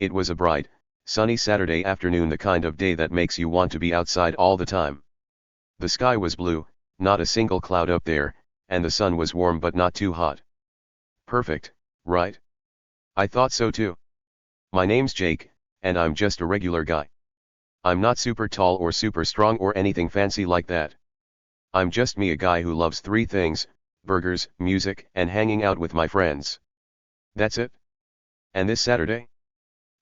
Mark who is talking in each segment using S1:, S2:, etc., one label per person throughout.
S1: It was a bright, sunny Saturday afternoon, the kind of day that makes you want to be outside all the time. The sky was blue, not a single cloud up there, and the sun was warm but not too hot. Perfect, right? I thought so too. My name's Jake, and I'm just a regular guy. I'm not super tall or super strong or anything fancy like that. I'm just me, a guy who loves three things: burgers, music, and hanging out with my friends. That's it. And this Saturday?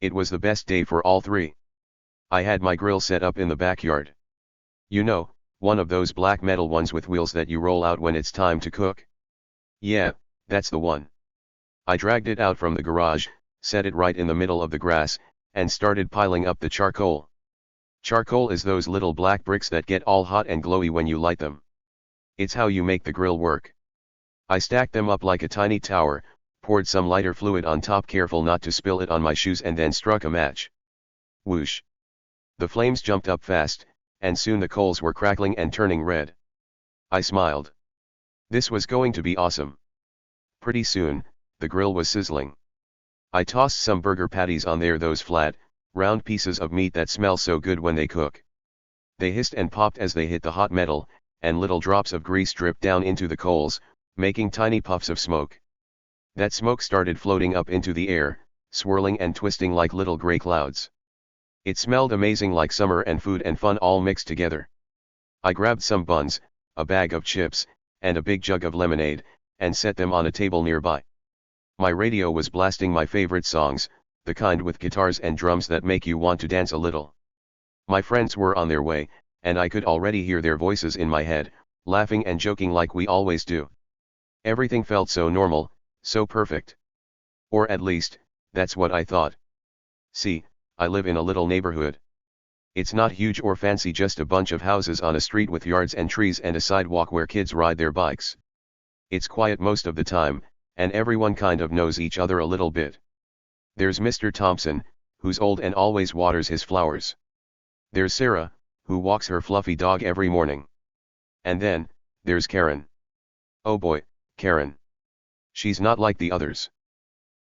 S1: It was the best day for all three. I had my grill set up in the backyard. You know, one of those black metal ones with wheels that you roll out when it's time to cook. Yeah, that's the one. I dragged it out from the garage, set it right in the middle of the grass, and started piling up the charcoal. Charcoal is those little black bricks that get all hot and glowy when you light them. It's how you make the grill work. I stacked them up like a tiny tower, poured some lighter fluid on top, careful not to spill it on my shoes, and then struck a match. Whoosh! The flames jumped up fast, and soon the coals were crackling and turning red. I smiled. This was going to be awesome. Pretty soon, the grill was sizzling. I tossed some burger patties on there, those flat, round pieces of meat that smell so good when they cook. They hissed and popped as they hit the hot metal, and little drops of grease dripped down into the coals, making tiny puffs of smoke. That smoke started floating up into the air, swirling and twisting like little gray clouds. It smelled amazing, like summer and food and fun all mixed together. I grabbed some buns, a bag of chips, and a big jug of lemonade, and set them on a table nearby. My radio was blasting my favorite songs, the kind with guitars and drums that make you want to dance a little. My friends were on their way, and I could already hear their voices in my head, laughing and joking like we always do. Everything felt so normal, so perfect. Or at least, that's what I thought. See, I live in a little neighborhood. It's not huge or fancy, just a bunch of houses on a street with yards and trees and a sidewalk where kids ride their bikes. It's quiet most of the time, and everyone kind of knows each other a little bit. There's Mr. Thompson, who's old and always waters his flowers. There's Sarah, who walks her fluffy dog every morning. And then, there's Karen. Oh boy, Karen. She's not like the others.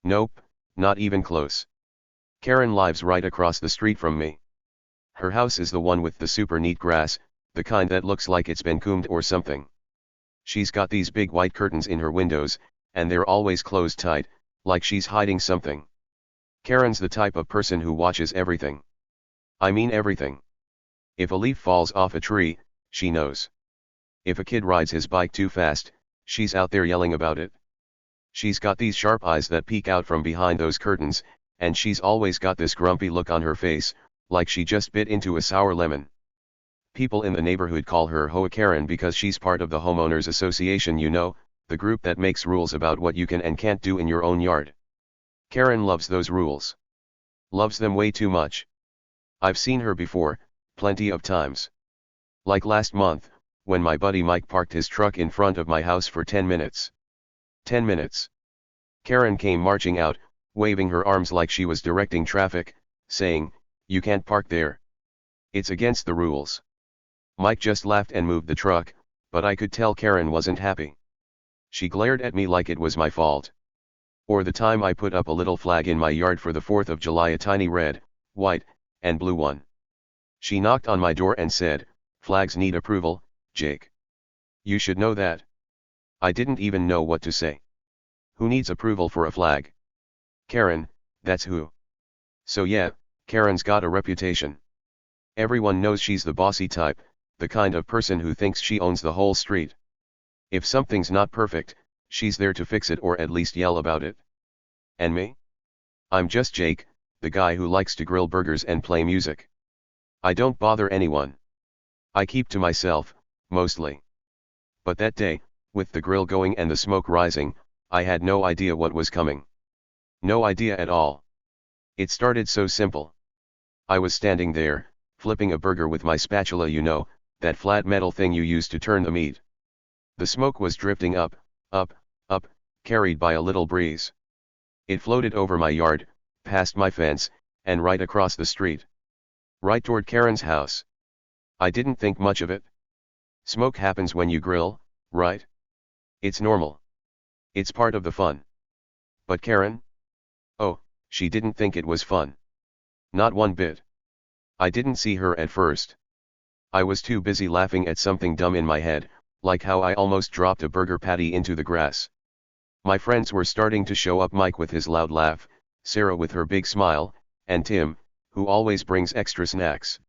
S1: Nope, not even close. Karen lives right across the street from me. Her house is the one with the super neat grass, the kind that looks like it's been combed or something. She's got these big white curtains in her windows, and they're always closed tight, like she's hiding something. Karen's the type of person who watches everything. I mean everything. If a leaf falls off a tree, she knows. If a kid rides his bike too fast, she's out there yelling about it. She's got these sharp eyes that peek out from behind those curtains, and she's always got this grumpy look on her face, like she just bit into a sour lemon. People in the neighborhood call her HOA Karen because she's part of the homeowners association, you know, the group that makes rules about what you can and can't do in your own yard. Karen loves those rules. Loves them way too much. I've seen her before, plenty of times. Like last month, when my buddy Mike parked his truck in front of my house for 10 minutes. 10 minutes. Karen came marching out, waving her arms like she was directing traffic, saying, "You can't park there. It's against the rules." Mike just laughed and moved the truck, but I could tell Karen wasn't happy. She glared at me like it was my fault. Or the time I put up a little flag in my yard for the 4th of July, a tiny red, white, and blue one. She knocked on my door and said, "Flags need approval, Jake. You should know that." I didn't even know what to say. Who needs approval for a flag? Karen, that's who. So yeah, Karen's got a reputation. Everyone knows she's the bossy type, the kind of person who thinks she owns the whole street. If something's not perfect, she's there to fix it or at least yell about it. And me? I'm just Jake, the guy who likes to grill burgers and play music. I don't bother anyone. I keep to myself, mostly. But that day, with the grill going and the smoke rising, I had no idea what was coming. No idea at all. It started so simple. I was standing there, flipping a burger with my spatula, you know, that flat metal thing you use to turn the meat. The smoke was drifting up, up, up, carried by a little breeze. It floated over my yard, past my fence, and right across the street. Right toward Karen's house. I didn't think much of it. Smoke happens when you grill, right? It's normal. It's part of the fun. But Karen? Oh, she didn't think it was fun. Not one bit. I didn't see her at first. I was too busy laughing at something dumb in my head, like how I almost dropped a burger patty into the grass. My friends were starting to show up, Mike with his loud laugh, Sarah with her big smile, and Tim, who always brings extra snacks.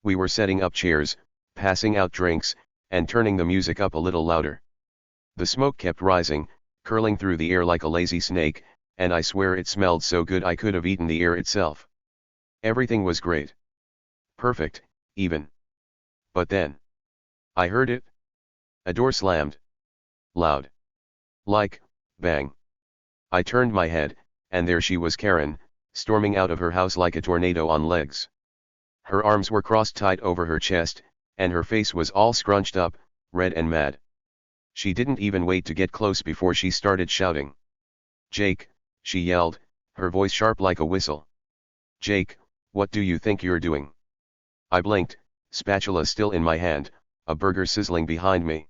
S1: We were setting up chairs, passing out drinks, and turning the music up a little louder. The smoke kept rising, curling through the air like a lazy snake, and I swear it smelled so good I could have eaten the air itself. Everything was great. Perfect, even. But then, I heard it. A door slammed. Loud. Like, bang. I turned my head, and there she was, Karen, storming out of her house like a tornado on legs. Her arms were crossed tight over her chest, and her face was all scrunched up, red and mad. She didn't even wait to get close before she started shouting. "Jake," she yelled, her voice sharp like a whistle. "Jake, what do you think you're doing?" I blinked, spatula still in my hand, a burger sizzling behind me.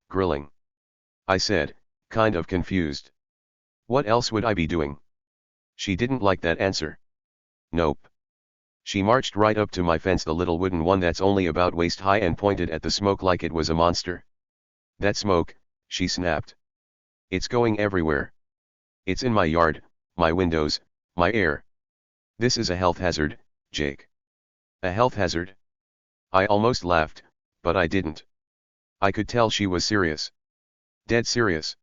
S1: Grilling," I said, kind of confused. "What else would I be doing?" She didn't like that answer. "Nope." She marched right up to my fence, the little wooden one that's only about waist high, and pointed at the smoke like it was a monster. "That smoke," she snapped. "It's going everywhere. It's in my yard, my windows, my air. This is a health hazard, Jake." "A health hazard?" I almost laughed, but I didn't. I could tell she was serious. Dead serious.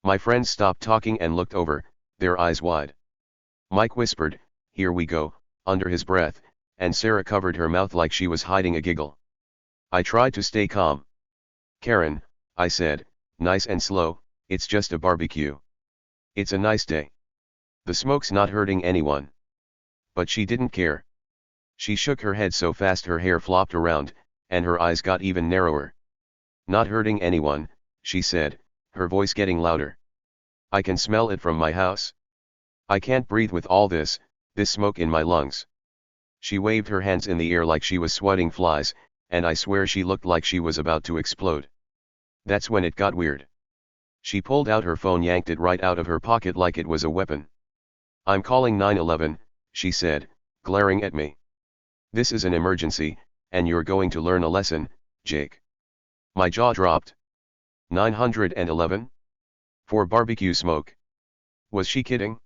S1: My friends stopped talking and looked over, their eyes wide. Mike whispered, "Here we go," under his breath, and Sarah covered her mouth like she was hiding a giggle. I tried to stay calm. "Karen," I said, nice and slow, "it's just a barbecue. It's a nice day. The smoke's not hurting anyone." But she didn't care. She shook her head so fast her hair flopped around, and her eyes got even narrower. "Not hurting anyone," she said, her voice getting louder. "I can smell it from my house. I can't breathe with all this smoke in my lungs." She waved her hands in the air like she was swatting flies, and I swear she looked like she was about to explode. That's when it got weird. She pulled out her phone, yanked it right out of her pocket like it was a weapon. "I'm calling 911, she said, glaring at me. "This is an emergency, and you're going to learn a lesson, Jake." My jaw dropped. 911? For barbecue smoke? Was she kidding?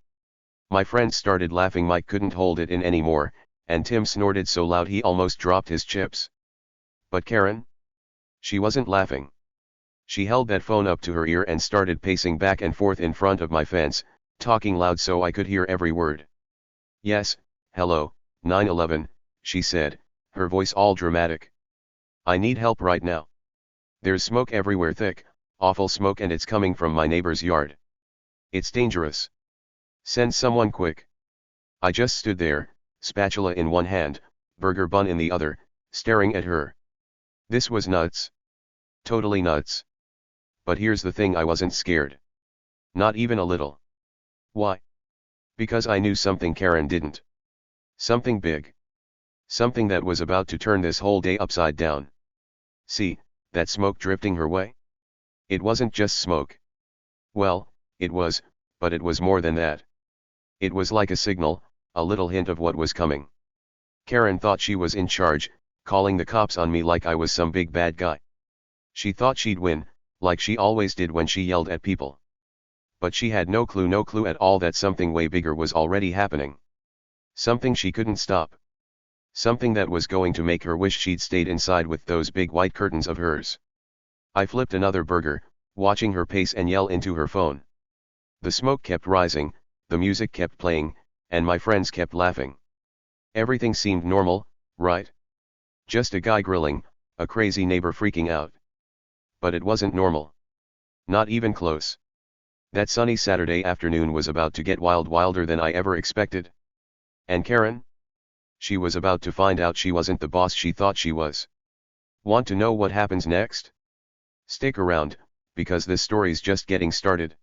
S1: My friends started laughing. Mike couldn't hold it in anymore, and Tim snorted so loud he almost dropped his chips. But Karen? She wasn't laughing. She held that phone up to her ear and started pacing back and forth in front of my fence, talking loud so I could hear every word. "Yes, hello, 911, she said, her voice all dramatic. "I need help right now. There's smoke everywhere, thick, awful smoke, and it's coming from my neighbor's yard. It's dangerous. Send someone quick." I just stood there, spatula in one hand, burger bun in the other, staring at her. This was nuts. Totally nuts. But here's the thing, I wasn't scared. Not even a little. Why? Because I knew something Karen didn't. Something big. Something that was about to turn this whole day upside down. See, that smoke drifting her way? It wasn't just smoke. Well, it was, but it was more than that. It was like a signal, a little hint of what was coming. Karen thought she was in charge, calling the cops on me like I was some big bad guy. She thought she'd win, like she always did when she yelled at people. But she had no clue at all that something way bigger was already happening. Something she couldn't stop. Something that was going to make her wish she'd stayed inside with those big white curtains of hers. I flipped another burger, watching her pace and yell into her phone. The smoke kept rising, the music kept playing, and my friends kept laughing. Everything seemed normal, right? Just a guy grilling, a crazy neighbor freaking out. But it wasn't normal. Not even close. That sunny Saturday afternoon was about to get wilder than I ever expected. And Karen? She was about to find out she wasn't the boss she thought she was. Want to know what happens next? Stick around, because this story's just getting started.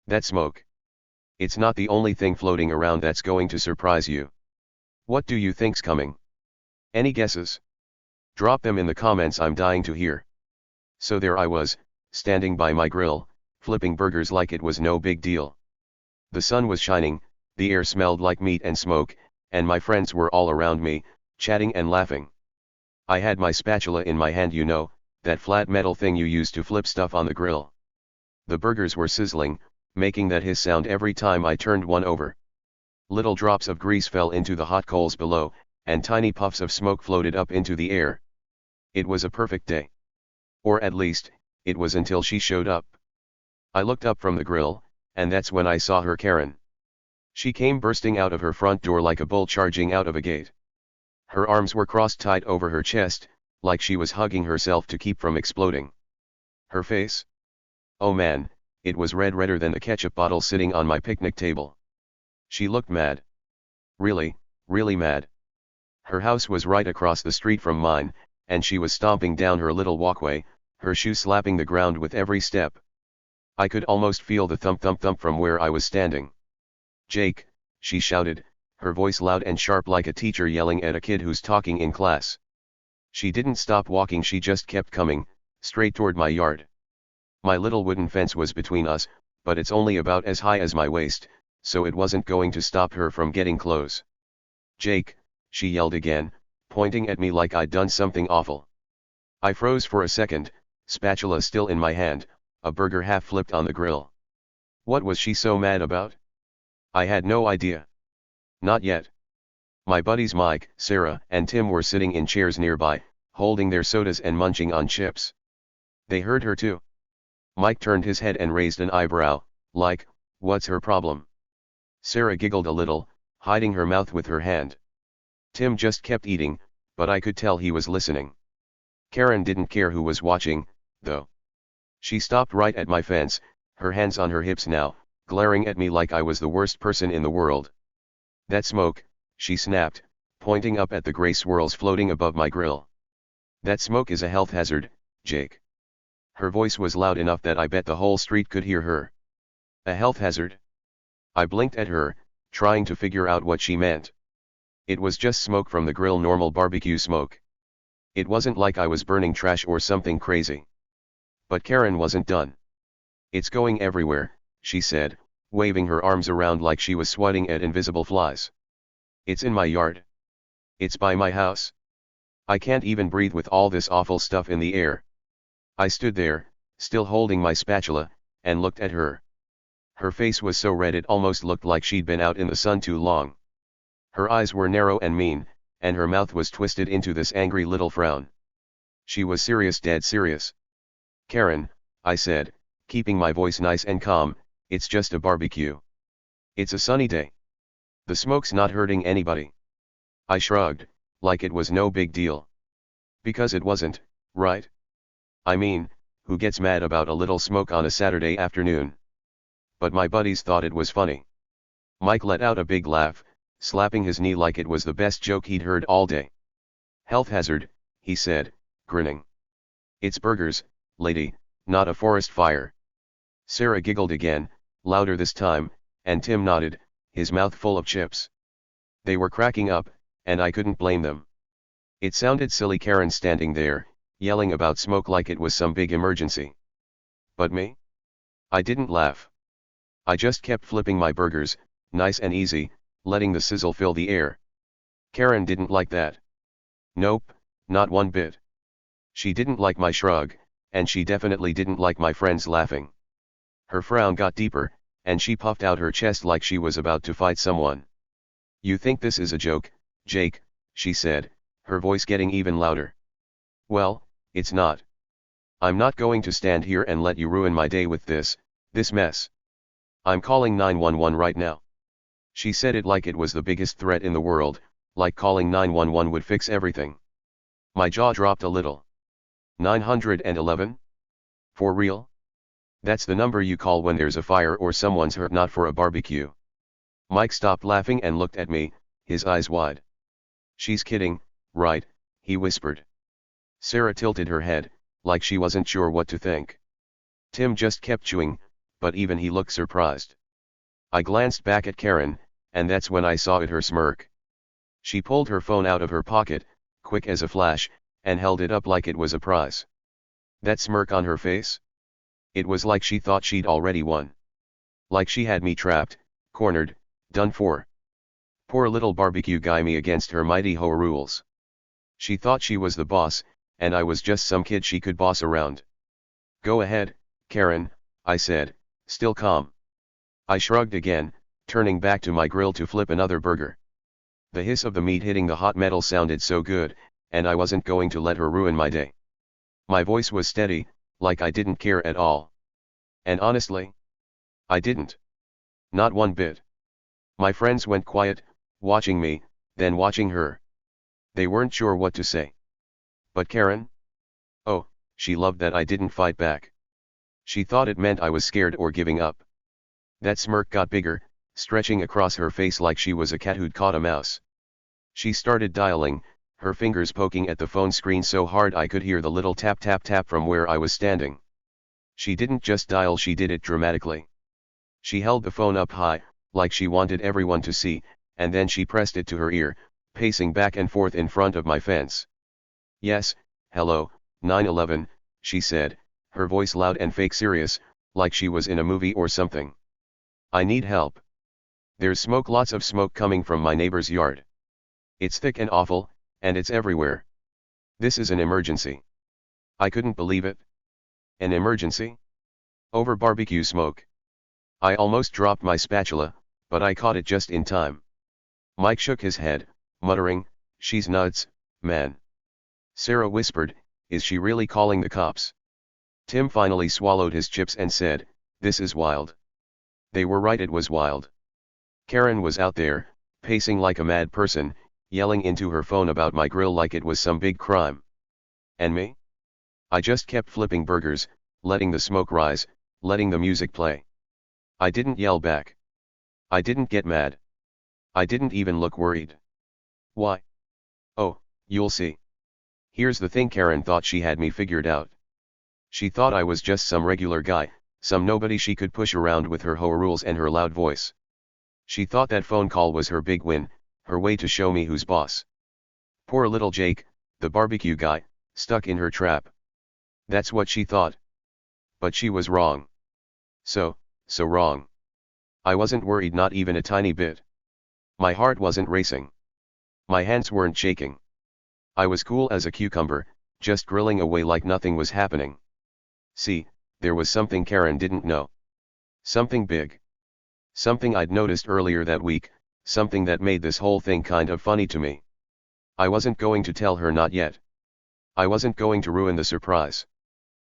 S1: That smoke. It's not the only thing floating around that's going to surprise you. What do you think's coming? Any guesses? Drop them in the comments, I'm dying to hear. So there I was, standing by my grill, flipping burgers like it was no big deal. The sun was shining, the air smelled like meat and smoke, and my friends were all around me, chatting and laughing. I had my spatula in my hand, you know, that flat metal thing you use to flip stuff on the grill. The burgers were sizzling, making that hiss sound every time I turned one over. Little drops of grease fell into the hot coals below, and tiny puffs of smoke floated up into the air. It was a perfect day. Or at least, it was until she showed up. I looked up from the grill, and that's when I saw her, Karen. She came bursting out of her front door like a bull charging out of a gate. Her arms were crossed tight over her chest, like she was hugging herself to keep from exploding. Her face? Oh man, it was redder than the ketchup bottle sitting on my picnic table. She looked mad. Really, really mad. Her house was right across the street from mine, and she was stomping down her little walkway, her shoe slapping the ground with every step. I could almost feel the thump thump thump from where I was standing. "Jake," she shouted, her voice loud and sharp like a teacher yelling at a kid who's talking in class. She didn't stop walking, she just kept coming, straight toward my yard. My little wooden fence was between us, but it's only about as high as my waist, so it wasn't going to stop her from getting close. "Jake," she yelled again, pointing at me like I'd done something awful. I froze for a second, spatula still in my hand, a burger half flipped on the grill. What was she so mad about? I had no idea. Not yet. My buddies Mike, Sarah, and Tim were sitting in chairs nearby, holding their sodas and munching on chips. They heard her too. Mike turned his head and raised an eyebrow, like, what's her problem? Sarah giggled a little, hiding her mouth with her hand. Tim just kept eating, but I could tell he was listening. Karen didn't care who was watching, though. She stopped right at my fence, her hands on her hips now, glaring at me like I was the worst person in the world. "That smoke," she snapped, pointing up at the gray swirls floating above my grill. "That smoke is a health hazard, Jake." Her voice was loud enough that I bet the whole street could hear her. A health hazard? I blinked at her, trying to figure out what she meant. It was just smoke from the grill, normal barbecue smoke. It wasn't like I was burning trash or something crazy. But Karen wasn't done. "It's going everywhere," she said, waving her arms around like she was swatting at invisible flies. "It's in my yard. It's by my house. I can't even breathe with all this awful stuff in the air." I stood there, still holding my spatula, and looked at her. Her face was so red it almost looked like she'd been out in the sun too long. Her eyes were narrow and mean, and her mouth was twisted into this angry little frown. She was serious, dead serious. "Karen," I said, keeping my voice nice and calm, "it's just a barbecue. It's a sunny day. The smoke's not hurting anybody." I shrugged, like it was no big deal. Because it wasn't, right? I mean, who gets mad about a little smoke on a Saturday afternoon? But my buddies thought it was funny. Mike let out a big laugh, slapping his knee like it was the best joke he'd heard all day. "Health hazard," he said, grinning. "It's burgers, lady, not a forest fire." Sarah giggled again, louder this time, and Tim nodded, his mouth full of chips. They were cracking up, and I couldn't blame them. It sounded silly, Karen standing there, yelling about smoke like it was some big emergency. But me? I didn't laugh. I just kept flipping my burgers, nice and easy, letting the sizzle fill the air. Karen didn't like that. Nope, not one bit. She didn't like my shrug, and she definitely didn't like my friends laughing. Her frown got deeper, and she puffed out her chest like she was about to fight someone. "You think this is a joke, Jake?" she said, her voice getting even louder. "Well, it's not. I'm not going to stand here and let you ruin my day with this mess. I'm calling 911 right now." She said it like it was the biggest threat in the world, like calling 911 would fix everything. My jaw dropped a little. 911? For real? That's the number you call when there's a fire or someone's hurt, not for a barbecue. Mike stopped laughing and looked at me, his eyes wide. "She's kidding, right?" he whispered. Sarah tilted her head, like she wasn't sure what to think. Tim just kept chewing, but even he looked surprised. I glanced back at Karen, and that's when I saw her smirk. She pulled her phone out of her pocket, quick as a flash, and held it up like it was a prize. That smirk on her face? It was like she thought she'd already won. Like she had me trapped, cornered, done for. Poor little barbecue guy, me against her mighty HOA rules. She thought she was the boss, and I was just some kid she could boss around. Go ahead, Karen, I said, still calm. I shrugged again, turning back to my grill to flip another burger. The hiss of the meat hitting the hot metal sounded so good, and I wasn't going to let her ruin my day. My voice was steady, like I didn't care at all. And honestly, I didn't. Not one bit. My friends went quiet, watching me, then watching her. They weren't sure what to say. But Karen? Oh, she loved that I didn't fight back. She thought it meant I was scared or giving up. That smirk got bigger, stretching across her face like she was a cat who'd caught a mouse. She started dialing, her fingers poking at the phone screen so hard I could hear the little tap tap tap from where I was standing. She didn't just dial, she did it dramatically. She held the phone up high, like she wanted everyone to see, and then she pressed it to her ear, pacing back and forth in front of my fence. Yes, hello, 911, she said, her voice loud and fake serious, like she was in a movie or something. I need help. There's smoke, lots of smoke coming from my neighbor's yard. It's thick and awful, and it's everywhere. This is an emergency. I couldn't believe it. An emergency? Over barbecue smoke. I almost dropped my spatula, but I caught it just in time. Mike shook his head, muttering, "She's nuts, man." Sarah whispered, "Is she really calling the cops?" Tim finally swallowed his chips and said, "This is wild." They were right, it was wild. Karen was out there, pacing like a mad person, yelling into her phone about my grill like it was some big crime. And me? I just kept flipping burgers, letting the smoke rise, letting the music play. I didn't yell back. I didn't get mad. I didn't even look worried. Why? Oh, you'll see. Here's the thing, Karen thought she had me figured out. She thought I was just some regular guy, some nobody she could push around with her HOA rules and her loud voice. She thought that phone call was her big win, her way to show me who's boss. Poor little Jake, the barbecue guy, stuck in her trap. That's what she thought. But she was wrong. So wrong. I wasn't worried, not even a tiny bit. My heart wasn't racing. My hands weren't shaking. I was cool as a cucumber, just grilling away like nothing was happening. See, there was something Karen didn't know. Something big. Something I'd noticed earlier that week, something that made this whole thing kind of funny to me. I wasn't going to tell her, not yet. I wasn't going to ruin the surprise.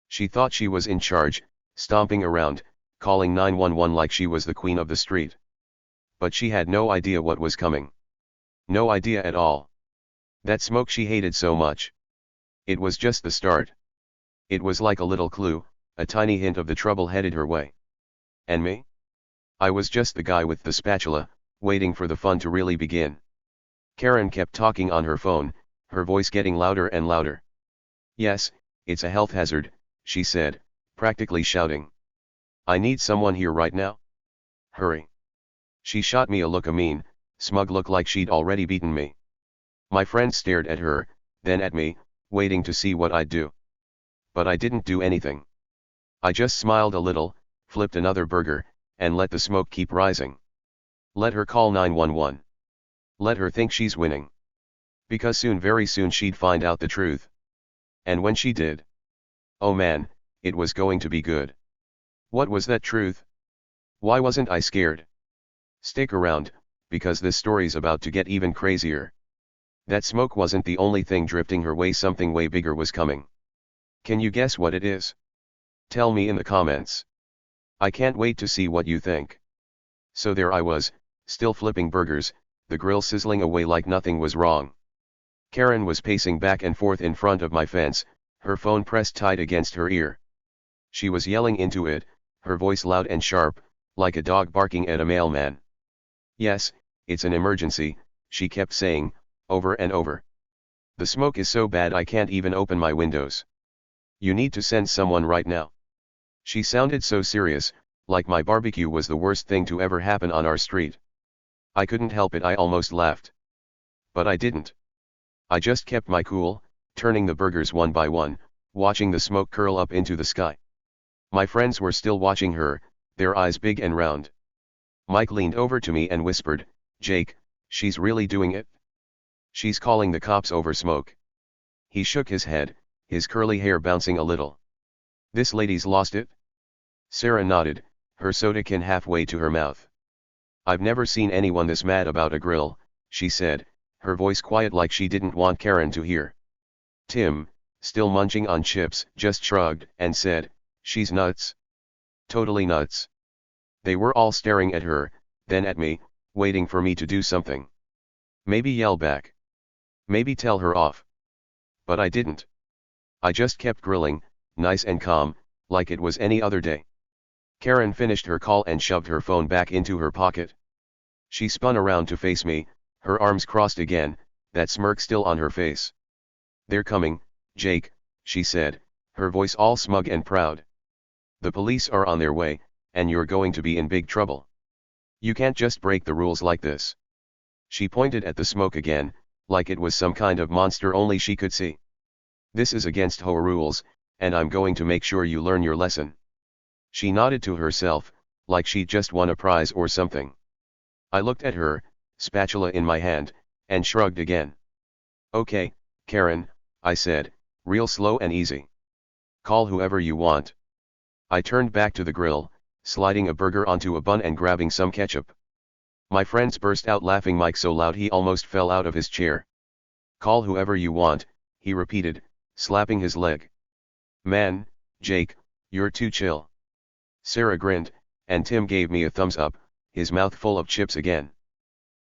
S1: She thought she was in charge, stomping around, calling 911 like she was the queen of the street. But she had no idea what was coming. No idea at all. That smoke she hated so much. It was just the start. It was like a little clue, a tiny hint of the trouble headed her way. And me? I was just the guy with the spatula, waiting for the fun to really begin. Karen kept talking on her phone, her voice getting louder and louder. Yes, it's a health hazard, she said, practically shouting. I need someone here right now. Hurry. She shot me a look, a mean, smug look, like she'd already beaten me. My friend stared at her, then at me, waiting to see what I'd do. But I didn't do anything. I just smiled a little, flipped another burger, and let the smoke keep rising. Let her call 911. Let her think she's winning. Because soon, very soon, she'd find out the truth. And when she did, oh man, it was going to be good. What was that truth? Why wasn't I scared? Stick around, because this story's about to get even crazier. That smoke wasn't the only thing drifting her way, something way bigger was coming. Can you guess what it is? Tell me in the comments. I can't wait to see what you think. So there I was, still flipping burgers, the grill sizzling away like nothing was wrong. Karen was pacing back and forth in front of my fence, her phone pressed tight against her ear. She was yelling into it, her voice loud and sharp, like a dog barking at a mailman. Yes, it's an emergency, she kept saying, over and over. The smoke is so bad I can't even open my windows. You need to send someone right now. She sounded so serious, like my barbecue was the worst thing to ever happen on our street. I couldn't help it, I almost laughed. But I didn't. I just kept my cool, turning the burgers one by one, watching the smoke curl up into the sky. My friends were still watching her, their eyes big and round. Mike leaned over to me and whispered, "Jake, She's really doing it? She's calling the cops over smoke. He shook his head, his curly hair bouncing a little. This lady's lost it? Sarah nodded, her soda can halfway to her mouth. I've never seen anyone this mad about a grill, she said, her voice quiet like she didn't want Karen to hear. Tim, still munching on chips, just shrugged and said, she's nuts. Totally nuts. They were all staring at her, then at me, waiting for me to do something. Maybe yell back. Maybe tell her off. But I didn't. I just kept grilling, nice and calm, like it was any other day. Karen finished her call and shoved her phone back into her pocket. She spun around to face me, her arms crossed again, that smirk still on her face. They're coming, Jake, she said, her voice all smug and proud. The police are on their way, and you're going to be in big trouble. You can't just break the rules like this. She pointed at the smoke again, like it was some kind of monster only she could see. This is against HOA rules, and I'm going to make sure you learn your lesson. She nodded to herself, like she'd just won a prize or something. I looked at her, spatula in my hand, and shrugged again. Okay, Karen, I said, real slow and easy. Call whoever you want. I turned back to the grill, sliding a burger onto a bun and grabbing some ketchup. My friends burst out laughing, Mike so loud he almost fell out of his chair. Call whoever you want, he repeated, slapping his leg. Man, Jake, you're too chill. Sarah grinned, and Tim gave me a thumbs up, his mouth full of chips again.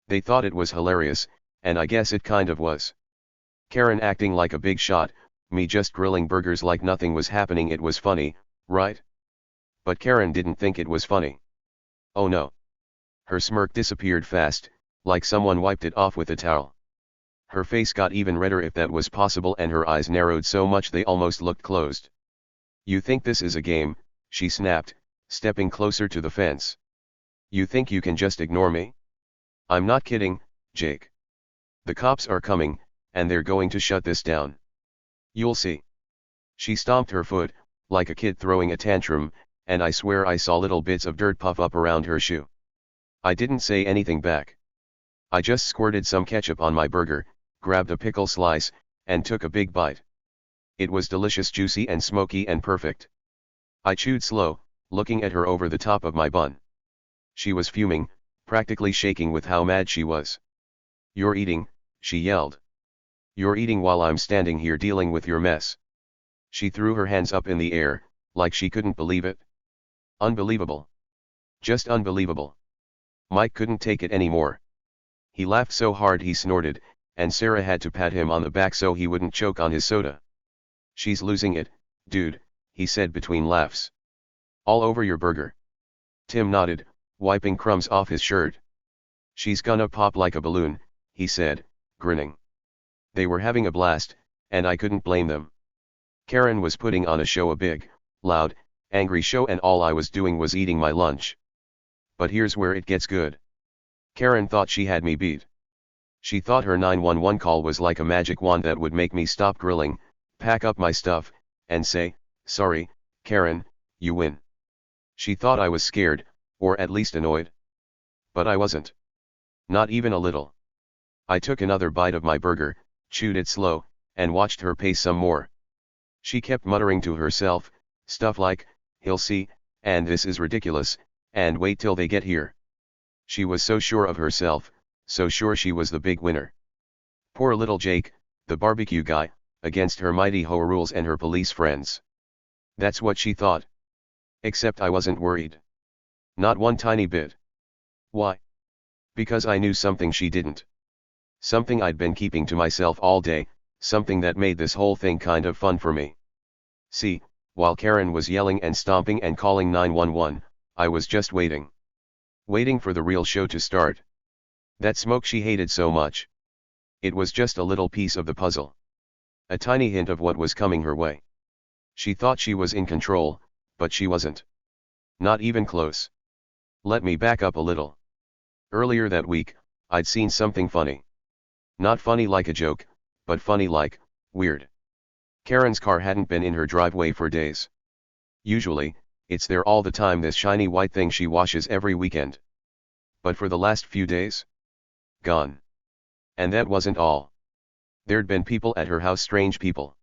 S1: They thought it was hilarious, and I guess it kind of was. Karen acting like a big shot, me just grilling burgers like nothing was happening. It was funny, right? But Karen didn't think it was funny. Oh no. Her smirk disappeared fast, like someone wiped it off with a towel. Her face got even redder if that was possible, and her eyes narrowed so much they almost looked closed. You think this is a game, she snapped, stepping closer to the fence. You think you can just ignore me? I'm not kidding, Jake. The cops are coming, and they're going to shut this down. You'll see. She stomped her foot, like a kid throwing a tantrum, and I swear I saw little bits of dirt puff up around her shoe. I didn't say anything back. I just squirted some ketchup on my burger, grabbed a pickle slice, and took a big bite. It was delicious, juicy and smoky and perfect. I chewed slow, looking at her over the top of my bun. She was fuming, practically shaking with how mad she was. You're eating, she yelled. You're eating while I'm standing here dealing with your mess. She threw her hands up in the air, like she couldn't believe it. Unbelievable. Just unbelievable. Mike couldn't take it anymore. He laughed so hard he snorted, and Sarah had to pat him on the back so he wouldn't choke on his soda. She's losing it, dude, he said between laughs. All over your burger. Tim nodded, wiping crumbs off his shirt. She's gonna pop like a balloon, he said, grinning. They were having a blast, and I couldn't blame them. Karen was putting on a show, a big, loud, angry show, and all I was doing was eating my lunch. But here's where it gets good. Karen thought she had me beat. She thought her 911 call was like a magic wand that would make me stop grilling, pack up my stuff, and say, sorry, Karen, you win. She thought I was scared, or at least annoyed. But I wasn't. Not even a little. I took another bite of my burger, chewed it slow, and watched her pace some more. She kept muttering to herself, stuff like, he'll see, and this is ridiculous, and wait till they get here. She was so sure of herself, so sure she was the big winner. Poor little Jake, the barbecue guy, against her mighty HOA rules and her police friends. That's what she thought. Except I wasn't worried. Not one tiny bit. Why? Because I knew something she didn't. Something I'd been keeping to myself all day, something that made this whole thing kind of fun for me. See, while Karen was yelling and stomping and calling 911, I was just waiting. Waiting for the real show to start. That smoke she hated so much. It was just a little piece of the puzzle. A tiny hint of what was coming her way. She thought she was in control, but she wasn't. Not even close. Let me back up a little. Earlier that week, I'd seen something funny. Not funny like a joke, but funny like, weird. Karen's car hadn't been in her driveway for days. Usually, it's there all the time, this shiny white thing she washes every weekend. But for the last few days, gone. And that wasn't all. There'd been people at her house, strange people.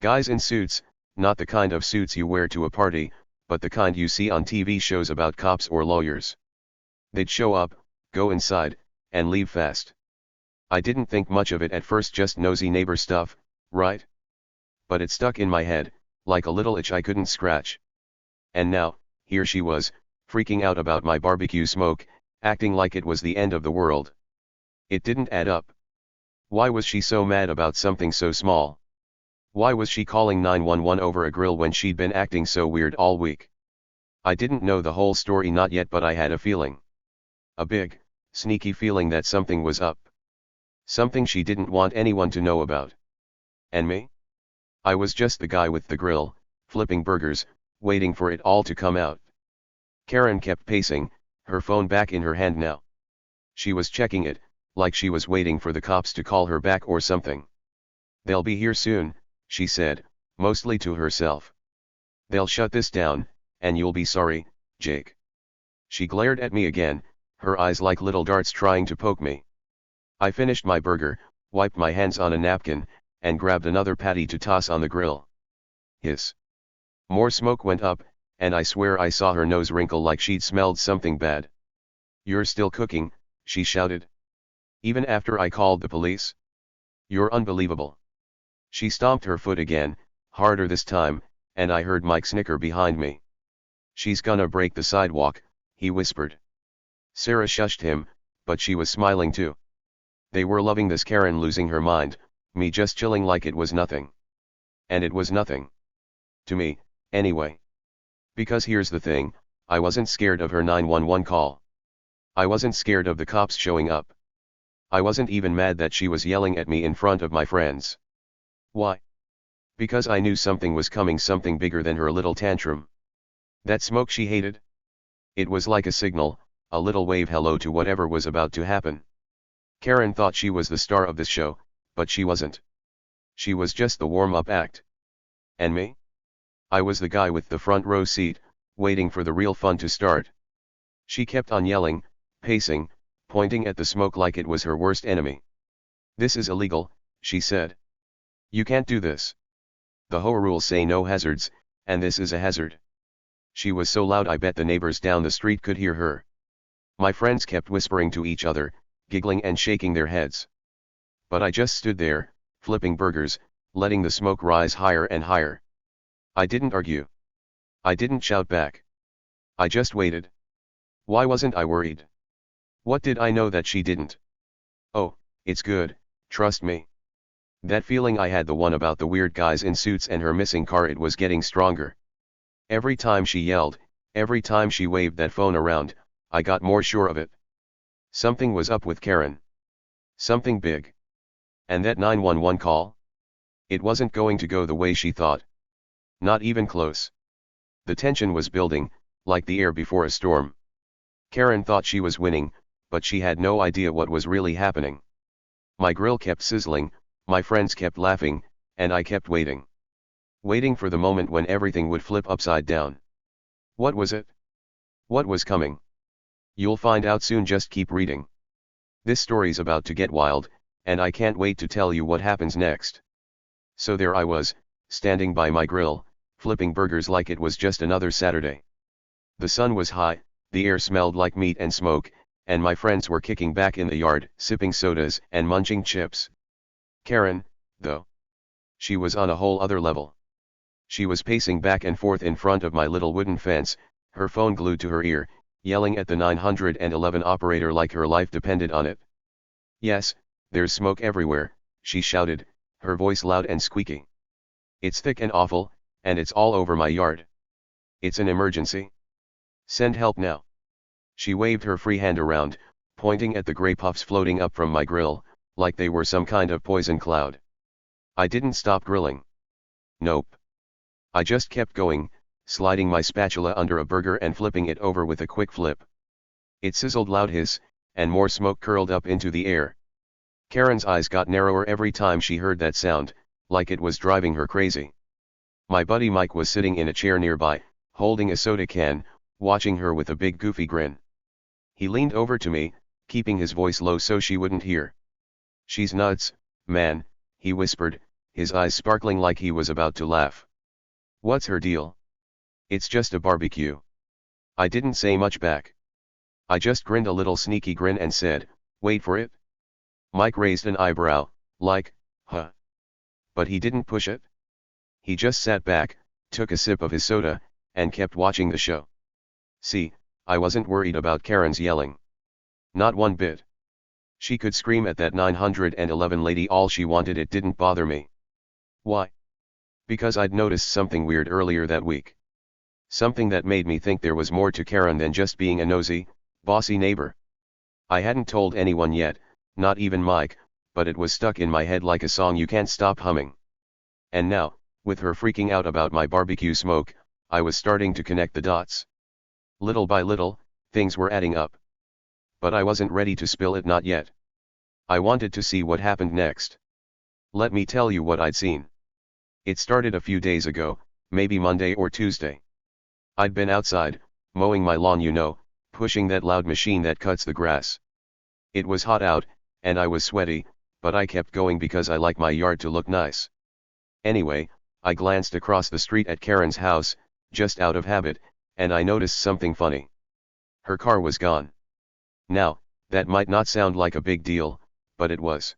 S1: Guys in suits, not the kind of suits you wear to a party, but the kind you see on TV shows about cops or lawyers. They'd show up, go inside, and leave fast. I didn't think much of it at first, just nosy neighbor stuff, right? But it stuck in my head, like a little itch I couldn't scratch. And now, here she was, freaking out about my barbecue smoke, acting like it was the end of the world. It didn't add up. Why was she so mad about something so small? Why was she calling 911 over a grill when she'd been acting so weird all week? I didn't know the whole story, not yet, but I had a feeling. A big, sneaky feeling that something was up. Something she didn't want anyone to know about. And me? I was just the guy with the grill, flipping burgers, waiting for it all to come out. Karen kept pacing, her phone back in her hand now. She was checking it, like she was waiting for the cops to call her back or something. "They'll be here soon," she said, mostly to herself. "They'll shut this down, and you'll be sorry, Jake." She glared at me again, her eyes like little darts trying to poke me. I finished my burger, wiped my hands on a napkin, and grabbed another patty to toss on the grill. Hiss. More smoke went up, and I swear I saw her nose wrinkle like she'd smelled something bad. "You're still cooking," she shouted. "Even after I called the police? You're unbelievable." She stomped her foot again, harder this time, and I heard Mike snicker behind me. "She's gonna break the sidewalk," he whispered. Sarah shushed him, but she was smiling too. They were loving this Karen losing her mind, me just chilling like it was nothing. And it was nothing. To me, anyway. Because here's the thing, I wasn't scared of her 911 call. I wasn't scared of the cops showing up. I wasn't even mad that she was yelling at me in front of my friends. Why? Because I knew something was coming, something bigger than her little tantrum. That smoke she hated? It was like a signal, a little wave hello to whatever was about to happen. Karen thought she was the star of this show, but she wasn't. She was just the warm-up act. And me? I was the guy with the front row seat, waiting for the real fun to start. She kept on yelling, pacing, pointing at the smoke like it was her worst enemy. "This is illegal," she said. "You can't do this. The HOA rules say no hazards, and this is a hazard." She was so loud I bet the neighbors down the street could hear her. My friends kept whispering to each other, giggling and shaking their heads. But I just stood there, flipping burgers, letting the smoke rise higher and higher. I didn't argue. I didn't shout back. I just waited. Why wasn't I worried? What did I know that she didn't? Oh, it's good, trust me. That feeling I had, the one about the weird guys in suits and her missing car, it was getting stronger. Every time she yelled, every time she waved that phone around, I got more sure of it. Something was up with Karen. Something big. And that 911 call? It wasn't going to go the way she thought. Not even close. The tension was building, like the air before a storm. Karen thought she was winning, but she had no idea what was really happening. My grill kept sizzling, my friends kept laughing, and I kept waiting. Waiting for the moment when everything would flip upside down. What was it? What was coming? You'll find out soon, just keep reading. This story's about to get wild, and I can't wait to tell you what happens next. So there I was, standing by my grill, flipping burgers like it was just another Saturday. The sun was high, the air smelled like meat and smoke, and my friends were kicking back in the yard, sipping sodas and munching chips. Karen, though. She was on a whole other level. She was pacing back and forth in front of my little wooden fence, her phone glued to her ear, yelling at the 911 operator like her life depended on it. "Yes, there's smoke everywhere," she shouted, her voice loud and squeaky. "It's thick and awful, and it's all over my yard. It's an emergency. Send help now." She waved her free hand around, pointing at the gray puffs floating up from my grill, like they were some kind of poison cloud. I didn't stop grilling. Nope. I just kept going, sliding my spatula under a burger and flipping it over with a quick flip. It sizzled loud hiss, and more smoke curled up into the air. Karen's eyes got narrower every time she heard that sound, like it was driving her crazy. My buddy Mike was sitting in a chair nearby, holding a soda can, watching her with a big goofy grin. He leaned over to me, keeping his voice low so she wouldn't hear. "She's nuts, man," he whispered, his eyes sparkling like he was about to laugh. "What's her deal?" "It's just a barbecue." I didn't say much back. I just grinned a little sneaky grin and said, "Wait for it?" Mike raised an eyebrow, like, huh? But he didn't push it. He just sat back, took a sip of his soda, and kept watching the show. See, I wasn't worried about Karen's yelling. Not one bit. She could scream at that 911 lady all she wanted, it didn't bother me. Why? Because I'd noticed something weird earlier that week. Something that made me think there was more to Karen than just being a nosy, bossy neighbor. I hadn't told anyone yet, not even Mike, but it was stuck in my head like a song you can't stop humming. And now, with her freaking out about my barbecue smoke, I was starting to connect the dots. Little by little, things were adding up. But I wasn't ready to spill it, not yet. I wanted to see what happened next. Let me tell you what I'd seen. It started a few days ago, maybe Monday or Tuesday. I'd been outside, mowing my lawn, pushing that loud machine that cuts the grass. It was hot out, and I was sweaty, but I kept going because I like my yard to look nice. Anyway, I glanced across the street at Karen's house, just out of habit, and I noticed something funny. Her car was gone. Now, that might not sound like a big deal, but it was.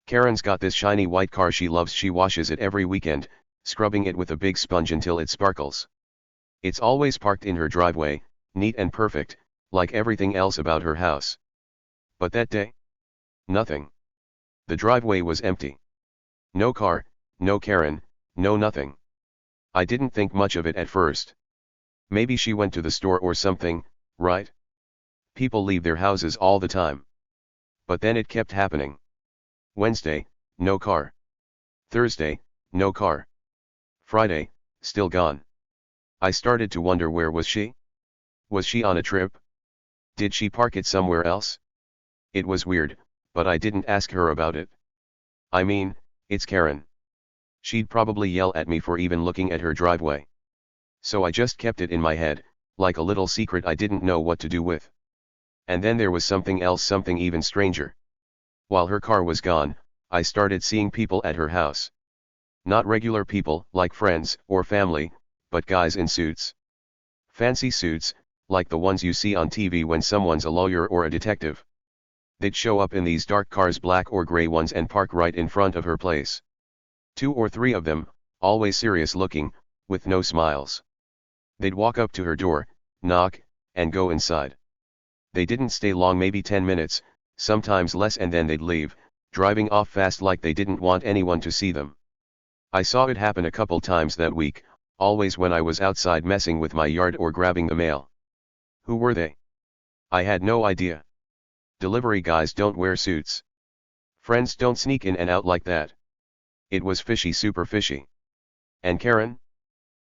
S1: Karen's got this shiny white car she loves. She washes it every weekend, scrubbing it with a big sponge until it sparkles. It's always parked in her driveway, neat and perfect, like everything else about her house. But that day? Nothing. The driveway was empty. No car, no Karen, no nothing. I didn't think much of it at first. Maybe she went to the store or something, right? People leave their houses all the time. But then it kept happening. Wednesday, no car. Thursday, no car. Friday, still gone. I started to wonder, where was she? Was she on a trip? Did she park it somewhere else? It was weird, but I didn't ask her about it. I mean, it's Karen. She'd probably yell at me for even looking at her driveway. So I just kept it in my head, like a little secret I didn't know what to do with. And then there was something else, something even stranger. While her car was gone, I started seeing people at her house. Not regular people, like friends or family, but guys in suits. Fancy suits, like the ones you see on TV when someone's a lawyer or a detective. They'd show up in these dark cars, black or gray ones, and park right in front of her place. 2 or 3 of them, always serious looking, with no smiles. They'd walk up to her door, knock, and go inside. They didn't stay long, maybe 10 minutes, sometimes less, and then they'd leave, driving off fast like they didn't want anyone to see them. I saw it happen a couple times that week, always when I was outside messing with my yard or grabbing the mail. Who were they? I had no idea. Delivery guys don't wear suits. Friends don't sneak in and out like that. It was fishy, super fishy. And Karen?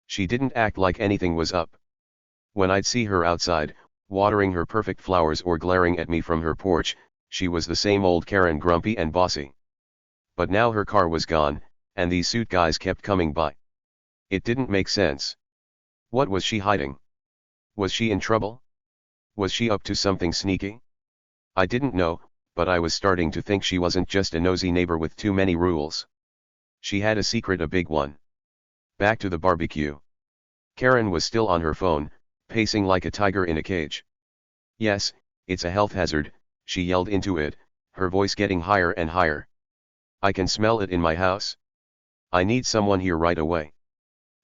S1: She didn't act like anything was up. When I'd see her outside, watering her perfect flowers or glaring at me from her porch, she was the same old Karen, grumpy and bossy. But now her car was gone, and these suit guys kept coming by. It didn't make sense. What was she hiding? Was she in trouble? Was she up to something sneaky? I didn't know, but I was starting to think she wasn't just a nosy neighbor with too many rules. She had a secret, a big one. Back to the barbecue. Karen was still on her phone, pacing like a tiger in a cage. "Yes, it's a health hazard," she yelled into it, her voice getting higher and higher. "I can smell it in my house. I need someone here right away."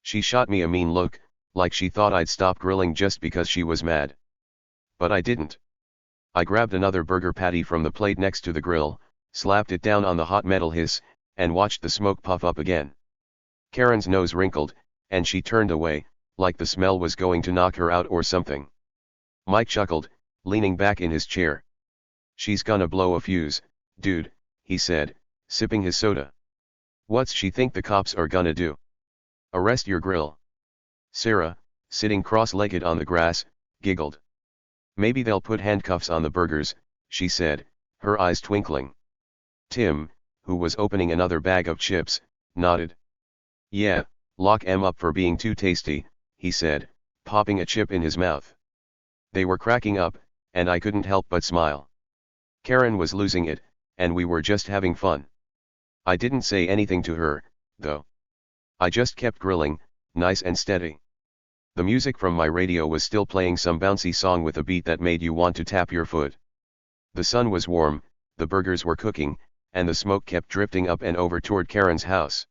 S1: She shot me a mean look, like she thought I'd stop grilling just because she was mad. But I didn't. I grabbed another burger patty from the plate next to the grill, slapped it down on the hot metal hiss, and watched the smoke puff up again. Karen's nose wrinkled, and she turned away, like the smell was going to knock her out or something. Mike chuckled, leaning back in his chair. "She's gonna blow a fuse, dude," he said, sipping his soda. "What's she think the cops are gonna do? Arrest your grill?" Sarah, sitting cross-legged on the grass, giggled. "Maybe they'll put handcuffs on the burgers," she said, her eyes twinkling. Tim, who was opening another bag of chips, nodded. "Yeah, lock 'em up for being too tasty," he said, popping a chip in his mouth. They were cracking up, and I couldn't help but smile. Karen was losing it, and we were just having fun. I didn't say anything to her, though. I just kept grilling, nice and steady. The music from my radio was still playing some bouncy song with a beat that made you want to tap your foot. The sun was warm, the burgers were cooking, and the smoke kept drifting up and over toward Karen's house.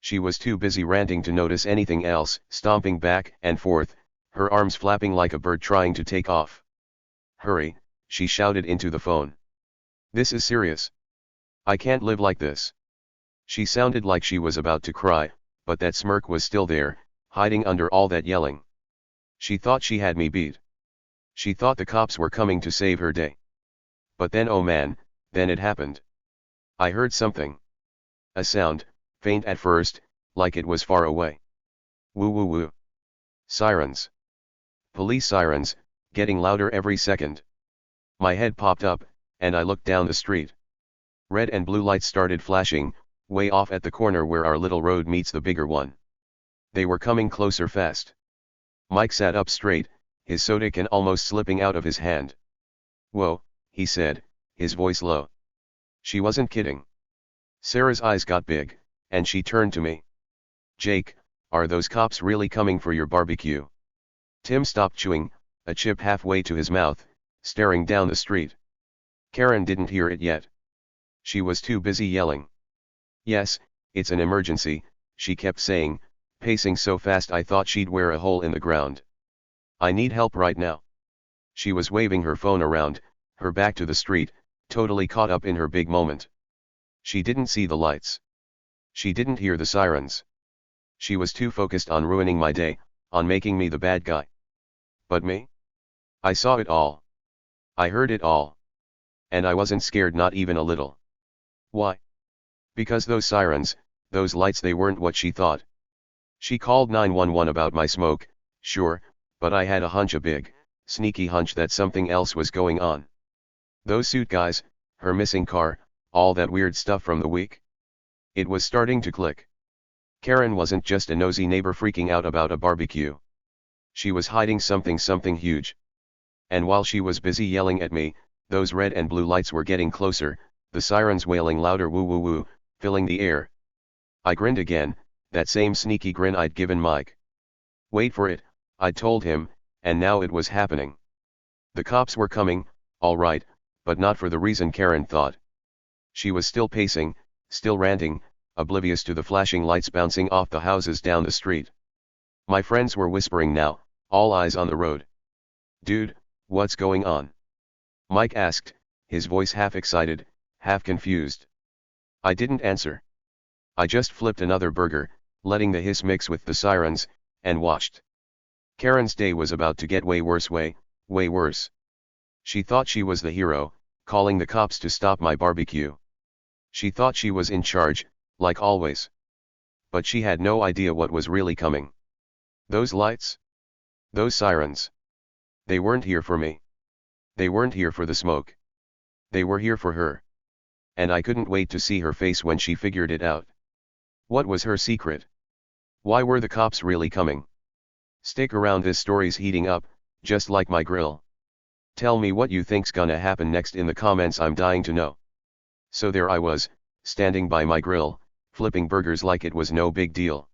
S1: She was too busy ranting to notice anything else, stomping back and forth, her arms flapping like a bird trying to take off. "Hurry," she shouted into the phone. "This is serious. I can't live like this." She sounded like she was about to cry, but that smirk was still there, hiding under all that yelling. She thought she had me beat. She thought the cops were coming to save her day. But then, oh man, then it happened. I heard something. A sound, faint at first, like it was far away. Woo woo woo. Sirens. Police sirens, getting louder every second. My head popped up, and I looked down the street. Red and blue lights started flashing, way off at the corner where our little road meets the bigger one. They were coming closer fast. Mike sat up straight, his soda can almost slipping out of his hand. "Whoa," he said, his voice low. She wasn't kidding. Sarah's eyes got big, and she turned to me. "Jake, are those cops really coming for your barbecue?" Tim stopped chewing, a chip halfway to his mouth, staring down the street. Karen didn't hear it yet. She was too busy yelling. "Yes, it's an emergency," she kept saying, pacing so fast I thought she'd wear a hole in the ground. "I need help right now." She was waving her phone around, her back to the street, totally caught up in her big moment. She didn't see the lights. She didn't hear the sirens. She was too focused on ruining my day, on making me the bad guy. But me? I saw it all. I heard it all. And I wasn't scared, not even a little. Why? Because those sirens, those lights, they weren't what she thought. She called 911 about my smoke, sure, but I had a hunch, a big, sneaky hunch that something else was going on. Those suit guys, her missing car, all that weird stuff from the week. It was starting to click. Karen wasn't just a nosy neighbor freaking out about a barbecue. She was hiding something huge. And while she was busy yelling at me, those red and blue lights were getting closer, the sirens wailing louder, woo woo woo, filling the air. I grinned again, that same sneaky grin I'd given Mike. "Wait for it," I'd told him, and now it was happening. The cops were coming, all right, but not for the reason Karen thought. She was still pacing, still ranting, oblivious to the flashing lights bouncing off the houses down the street. My friends were whispering now, all eyes on the road. "Dude, what's going on?" Mike asked, his voice half excited, half confused. I didn't answer. I just flipped another burger, letting the hiss mix with the sirens, and watched. Karen's day was about to get way worse, way worse. She thought she was the hero, calling the cops to stop my barbecue. She thought she was in charge, like always. But she had no idea what was really coming. Those lights? Those sirens? They weren't here for me. They weren't here for the smoke. They were here for her. And I couldn't wait to see her face when she figured it out. What was her secret? Why were the cops really coming? Stick around, this story's heating up, just like my grill. Tell me what you think's gonna happen next in the comments, I'm dying to know. So there I was, standing by my grill, flipping burgers like it was no big deal.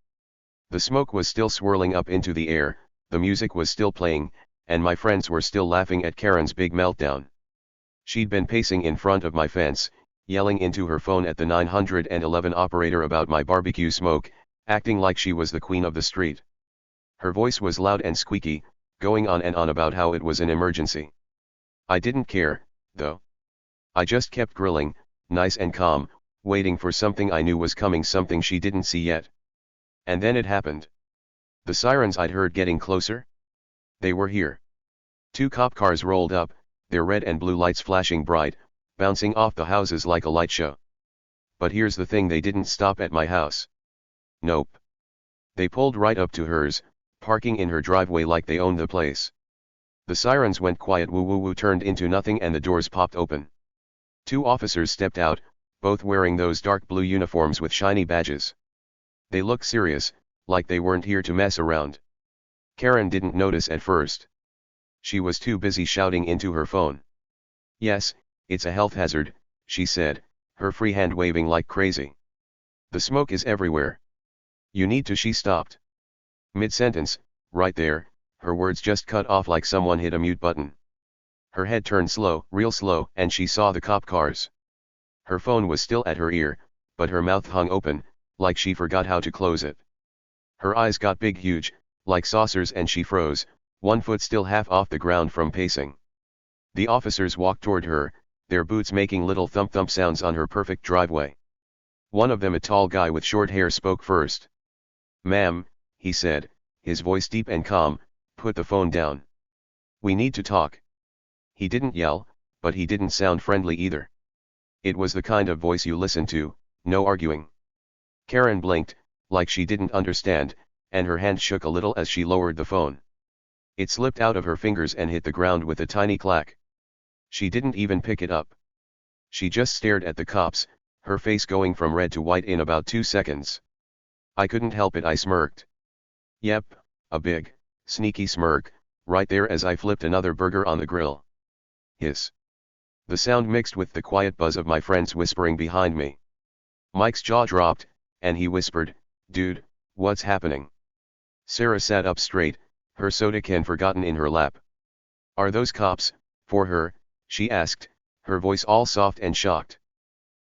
S1: The smoke was still swirling up into the air, the music was still playing, and my friends were still laughing at Karen's big meltdown. She'd been pacing in front of my fence, yelling into her phone at the 911 operator about my barbecue smoke, acting like she was the queen of the street. Her voice was loud and squeaky, going on and on about how it was an emergency. I didn't care, though. I just kept grilling, nice and calm, waiting for something I knew was coming, something she didn't see yet. And then it happened. The sirens I'd heard getting closer? They were here. 2 cop cars rolled up, their red and blue lights flashing bright, bouncing off the houses like a light show. But here's the thing, they didn't stop at my house. Nope. They pulled right up to hers, parking in her driveway like they owned the place. The sirens went quiet, woo woo woo turned into nothing, and the doors popped open. 2 officers stepped out, both wearing those dark blue uniforms with shiny badges. They looked serious, like they weren't here to mess around. Karen didn't notice at first. She was too busy shouting into her phone. Yes, It's a health hazard, she said, her free hand waving like crazy. The smoke is everywhere. You need to. She stopped. Mid-sentence, right there, her words just cut off like someone hit a mute button. Her head turned slow, real slow, and she saw the cop cars. Her phone was still at her ear, but her mouth hung open, like she forgot how to close it. Her eyes got big, huge, like saucers, and she froze, one foot still half off the ground from pacing. The officers walked toward her, their boots making little thump-thump sounds on her perfect driveway. One of them, a tall guy with short hair, spoke first. "Ma'am," he said, his voice deep and calm, "put the phone down. We need to talk." He didn't yell, but he didn't sound friendly either. It was the kind of voice you listen to, no arguing. Karen blinked, like she didn't understand, and her hand shook a little as she lowered the phone. It slipped out of her fingers and hit the ground with a tiny clack. She didn't even pick it up. She just stared at the cops, her face going from red to white in about 2 seconds. I couldn't help it, I smirked. Yep, a big, sneaky smirk, right there as I flipped another burger on the grill. Hiss. The sound mixed with the quiet buzz of my friends whispering behind me. Mike's jaw dropped, and he whispered, "Dude, what's happening?" Sarah sat up straight, her soda can forgotten in her lap. "Are those cops for her?" she asked, her voice all soft and shocked.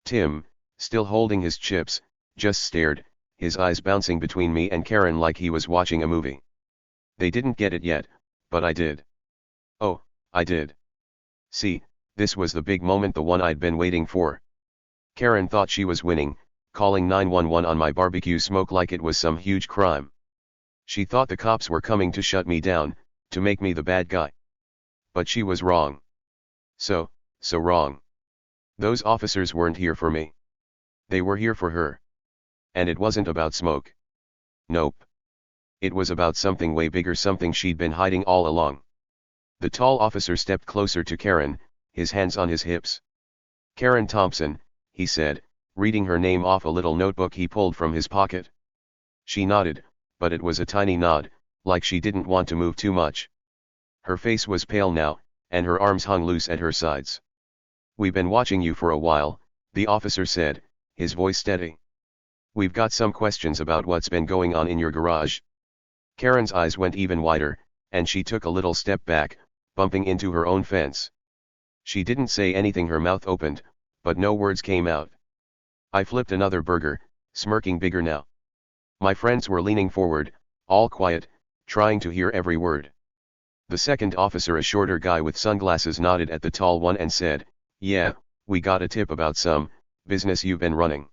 S1: Tim, still holding his chips, just stared, his eyes bouncing between me and Karen like he was watching a movie. They didn't get it yet, but I did. Oh, I did. See, this was the big moment, the one I'd been waiting for. Karen thought she was winning, calling 911 on my barbecue smoke like it was some huge crime. She thought the cops were coming to shut me down, to make me the bad guy. But she was wrong. So wrong. Those officers weren't here for me. They were here for her. And it wasn't about smoke. Nope. It was about something way bigger, something she'd been hiding all along. The tall officer stepped closer to Karen, his hands on his hips. "Karen Thompson," he said, reading her name off a little notebook he pulled from his pocket. She nodded, but it was a tiny nod, like she didn't want to move too much. Her face was pale now, and her arms hung loose at her sides. "We've been watching you for a while," the officer said, his voice steady. "We've got some questions about what's been going on in your garage." Karen's eyes went even wider, and she took a little step back, bumping into her own fence. She didn't say anything, her mouth opened, but no words came out. I flipped another burger, smirking bigger now. My friends were leaning forward, all quiet, trying to hear every word. The second officer, a shorter guy with sunglasses, nodded at the tall one and said, "Yeah, we got a tip about some business you've been running."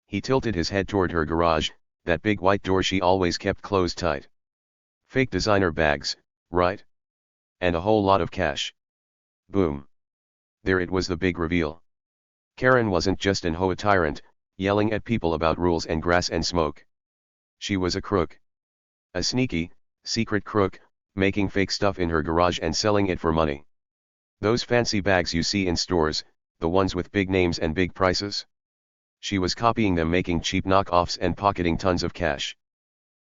S1: He tilted his head toward her garage, that big white door she always kept closed tight. "Fake designer bags, right? And a whole lot of cash." Boom. There it was, the big reveal. Karen wasn't just an HOA tyrant, yelling at people about rules and grass and smoke. She was a crook. A sneaky, secret crook, making fake stuff in her garage and selling it for money. Those fancy bags you see in stores, the ones with big names and big prices. She was copying them, making cheap knockoffs and pocketing tons of cash.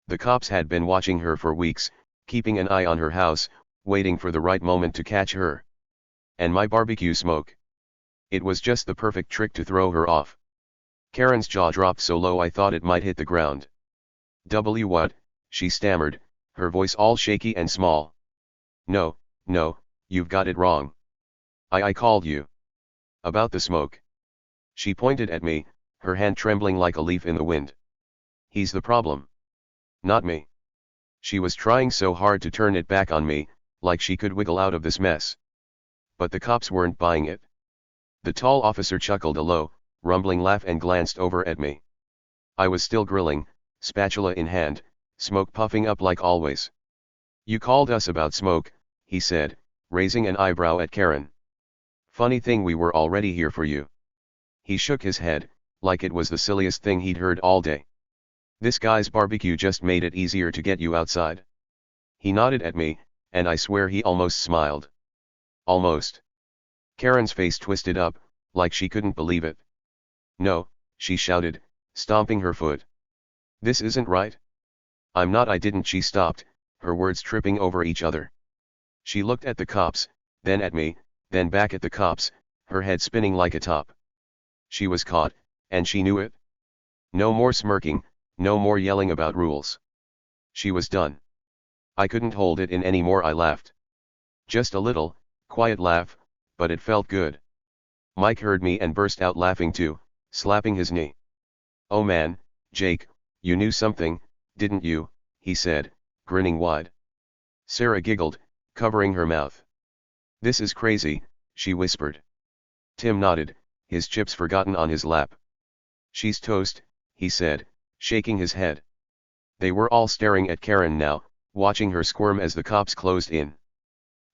S1: The cops had been watching her for weeks, keeping an eye on her house, waiting for the right moment to catch her. And my barbecue smoke. It was just the perfect trick to throw her off. Karen's jaw dropped so low I thought it might hit the ground. What?" she stammered, her voice all shaky and small. No, you've got it wrong. I called you. About the smoke." She pointed at me, her hand trembling like a leaf in the wind. "He's the problem. Not me." She was trying so hard to turn it back on me, like she could wiggle out of this mess. But the cops weren't buying it. The tall officer chuckled a low, rumbling laugh and glanced over at me. I was still grilling, spatula in hand, smoke puffing up like always. "You called us about smoke," he said, raising an eyebrow at Karen. "Funny thing, we were already here for you." He shook his head, like it was the silliest thing he'd heard all day. "This guy's barbecue just made it easier to get you outside." He nodded at me, and I swear he almost smiled. Almost. Karen's face twisted up, like she couldn't believe it. "No," she shouted, stomping her foot. "This isn't right. I'm not." I didn't. She stopped, her words tripping over each other. She looked at the cops, then at me, then back at the cops, her head spinning like a top. She was caught, and she knew it. No more smirking, no more yelling about rules. She was done. I couldn't hold it in anymore. I laughed. Just a little, quiet laugh, but it felt good. Mike heard me and burst out laughing too, slapping his knee. "Oh man, Jake, you knew something, didn't you?" he said, grinning wide. Sarah giggled, covering her mouth. "This is crazy," she whispered. Tim nodded, his chips forgotten on his lap. "She's toast," he said, shaking his head. They were all staring at Karen now, watching her squirm as the cops closed in.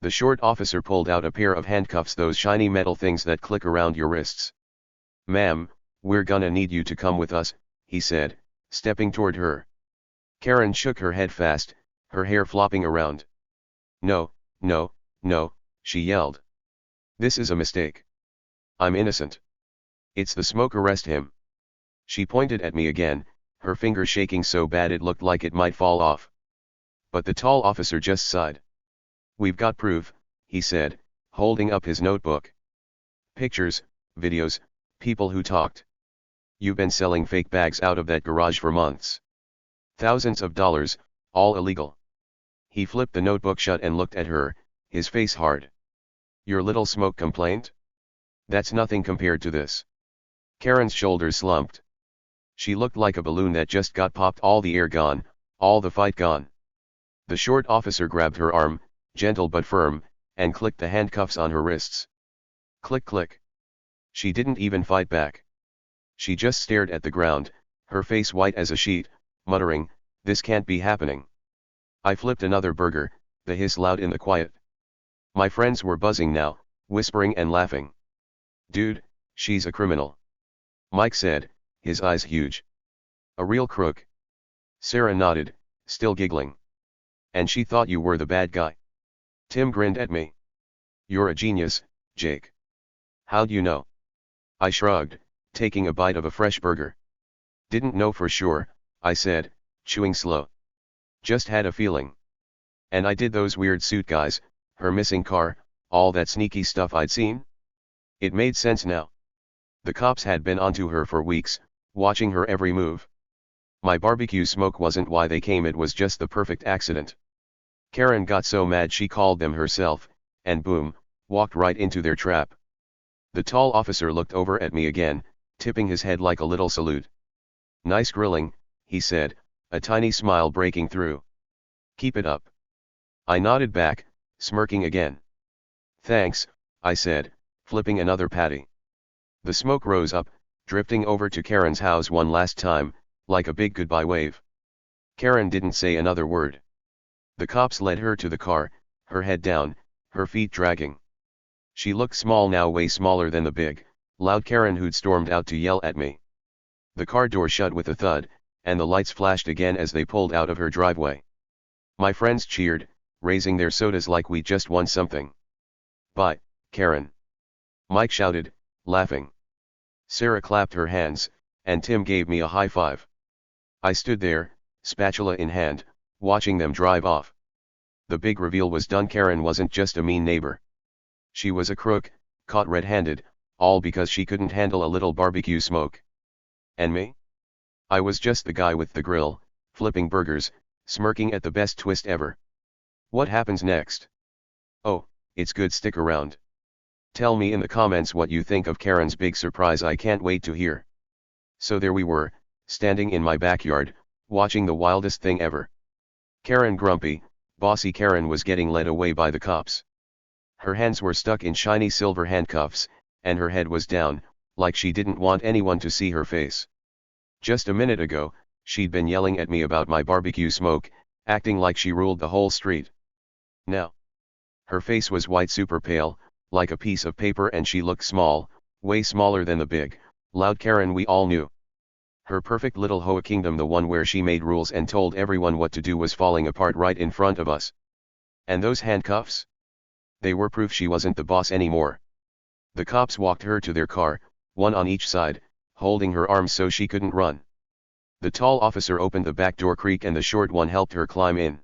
S1: The short officer pulled out a pair of handcuffs, those shiny metal things that click around your wrists. "Ma'am, we're gonna need you to come with us," he said, stepping toward her. Karen shook her head fast, her hair flopping around. "No, no, no," she yelled. "This is a mistake. I'm innocent. It's the smoke, arrest him." She pointed at me again, her finger shaking so bad it looked like it might fall off. But the tall officer just sighed. "We've got proof," he said, holding up his notebook. "Pictures, videos, people who talked. You've been selling fake bags out of that garage for months. Thousands of dollars, all illegal." He flipped the notebook shut and looked at her, his face hard. "Your little smoke complaint? That's nothing compared to this." Karen's shoulders slumped. She looked like a balloon that just got popped, all the air gone, all the fight gone. The short officer grabbed her arm, gentle but firm, and clicked the handcuffs on her wrists. Click click. She didn't even fight back. She just stared at the ground, her face white as a sheet, muttering, "This can't be happening." I flipped another burger, the hiss loud in the quiet. My friends were buzzing now, whispering and laughing. "Dude, she's a criminal," Mike said, his eyes huge. "A real crook." Sarah nodded, still giggling. "And she thought you were the bad guy." Tim grinned at me. "You're a genius, Jake." "How'd you know?" I shrugged, taking a bite of a fresh burger. "Didn't know for sure," I said, chewing slow. "Just had a feeling. And I did those weird suit guys, her missing car, all that sneaky stuff I'd seen. It made sense now. The cops had been onto her for weeks, watching her every move. My barbecue smoke wasn't why they came, it was just the perfect accident. Karen got so mad she called them herself, and boom, walked right into their trap." The tall officer looked over at me again, tipping his head like a little salute. "Nice grilling," he said, a tiny smile breaking through. "Keep it up." I nodded back, smirking again. "Thanks," I said, flipping another patty. The smoke rose up, drifting over to Karen's house one last time, like a big goodbye wave. Karen didn't say another word. The cops led her to the car, her head down, her feet dragging. She looked small now, way smaller than the big, loud Karen who'd stormed out to yell at me. The car door shut with a thud, and the lights flashed again as they pulled out of her driveway. My friends cheered, raising their sodas like we just won something. "Bye, Karen," Mike shouted, laughing. Sarah clapped her hands, and Tim gave me a high five. I stood there, spatula in hand, watching them drive off. The big reveal was done. Karen wasn't just a mean neighbor. She was a crook, caught red-handed, all because she couldn't handle a little barbecue smoke. And me? I was just the guy with the grill, flipping burgers, smirking at the best twist ever. What happens next? Oh, it's good, stick around. Tell me in the comments what you think of Karen's big surprise, I can't wait to hear. So there we were, standing in my backyard, watching the wildest thing ever. Karen, grumpy, bossy Karen, was getting led away by the cops. Her hands were stuck in shiny silver handcuffs, and her head was down, like she didn't want anyone to see her face. Just a minute ago, she'd been yelling at me about my barbecue smoke, acting like she ruled the whole street. Now, her face was white, super pale, like a piece of paper, and she looked small, way smaller than the big, loud Karen we all knew. Her perfect little HOA kingdom, the one where she made rules and told everyone what to do, was falling apart right in front of us. And those handcuffs? They were proof she wasn't the boss anymore. The cops walked her to their car, one on each side, holding her arms so she couldn't run. The tall officer opened the back door creak and the short one helped her climb in.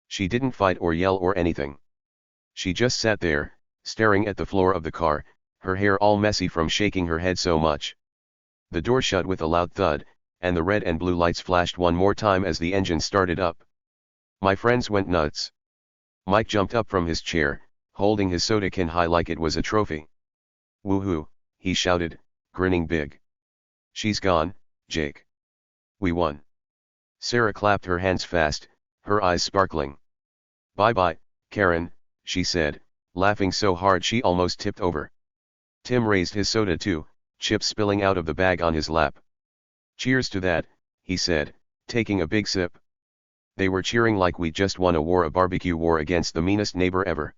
S1: She didn't fight or yell or anything. She just sat there, staring at the floor of the car, her hair all messy from shaking her head so much. The door shut with a loud thud, and the red and blue lights flashed one more time as the engine started up. My friends went nuts. Mike jumped up from his chair, holding his soda can high like it was a trophy. "Woohoo," he shouted, grinning big. "She's gone, Jake. We won." Sarah clapped her hands fast, her eyes sparkling. "Bye-bye, Karen," she said, laughing so hard she almost tipped over. Tim raised his soda too, chips spilling out of the bag on his lap. "Cheers to that," he said, taking a big sip. They were cheering like we just won a barbecue war against the meanest neighbor ever.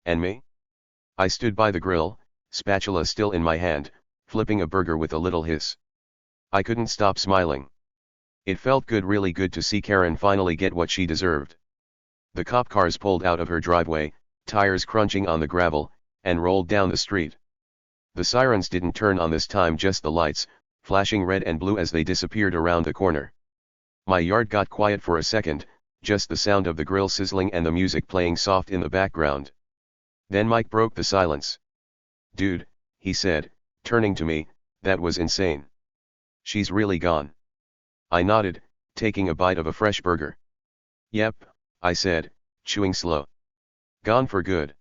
S1: And me? I stood by the grill, spatula still in my hand, flipping a burger with a little hiss. I couldn't stop smiling. It felt good, really good to see Karen finally get what she deserved. The cop cars pulled out of her driveway, tires crunching on the gravel, and rolled down the street. The sirens didn't turn on this time, just the lights, flashing red and blue as they disappeared around the corner. My yard got quiet for a second, just the sound of the grill sizzling and the music playing soft in the background. Then Mike broke the silence. "Dude," he said, turning to me, "that was insane. She's really gone." I nodded, taking a bite of a fresh burger. "Yep," I said, chewing slow. "Gone for good."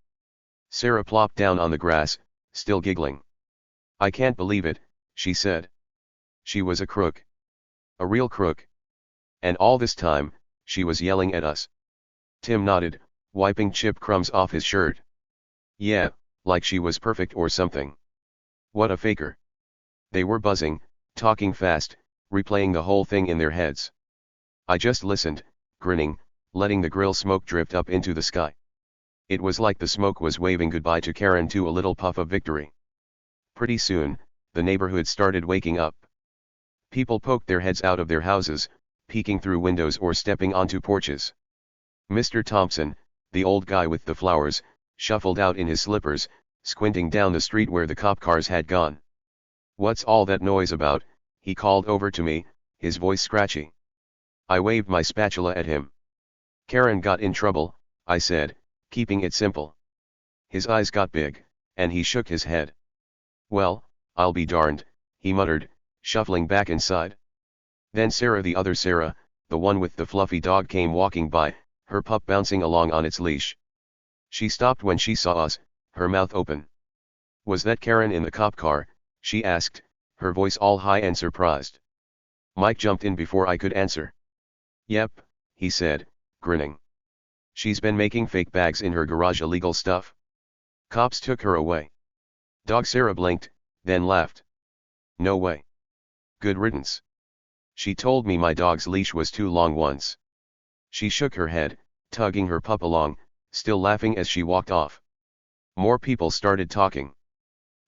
S1: Sarah plopped down on the grass, still giggling. "I can't believe it," she said. "She was a crook. A real crook. And all this time, she was yelling at us." Tim nodded, wiping chip crumbs off his shirt. "Yeah, like she was perfect or something. What a faker." They were buzzing, talking fast, replaying the whole thing in their heads. I just listened, grinning, letting the grill smoke drift up into the sky. It was like the smoke was waving goodbye to Karen, to a little puff of victory. Pretty soon, the neighborhood started waking up. People poked their heads out of their houses, peeking through windows or stepping onto porches. Mr. Thompson, the old guy with the flowers, shuffled out in his slippers, squinting down the street where the cop cars had gone. "What's all that noise about?" he called over to me, his voice scratchy. I waved my spatula at him. "Karen got in trouble," I said, keeping it simple. His eyes got big, and he shook his head. "Well, I'll be darned," he muttered, shuffling back inside. Then Sarah, the other Sarah, the one with the fluffy dog, came walking by, her pup bouncing along on its leash. She stopped when she saw us, her mouth open. "Was that Karen in the cop car?" she asked, her voice all high and surprised. Mike jumped in before I could answer. "Yep," he said, grinning. "She's been making fake bags in her garage, illegal stuff. Cops took her away." Dog Sarah blinked, then laughed. "No way. Good riddance. She told me my dog's leash was too long once." She shook her head, tugging her pup along, still laughing as she walked off. More people started talking.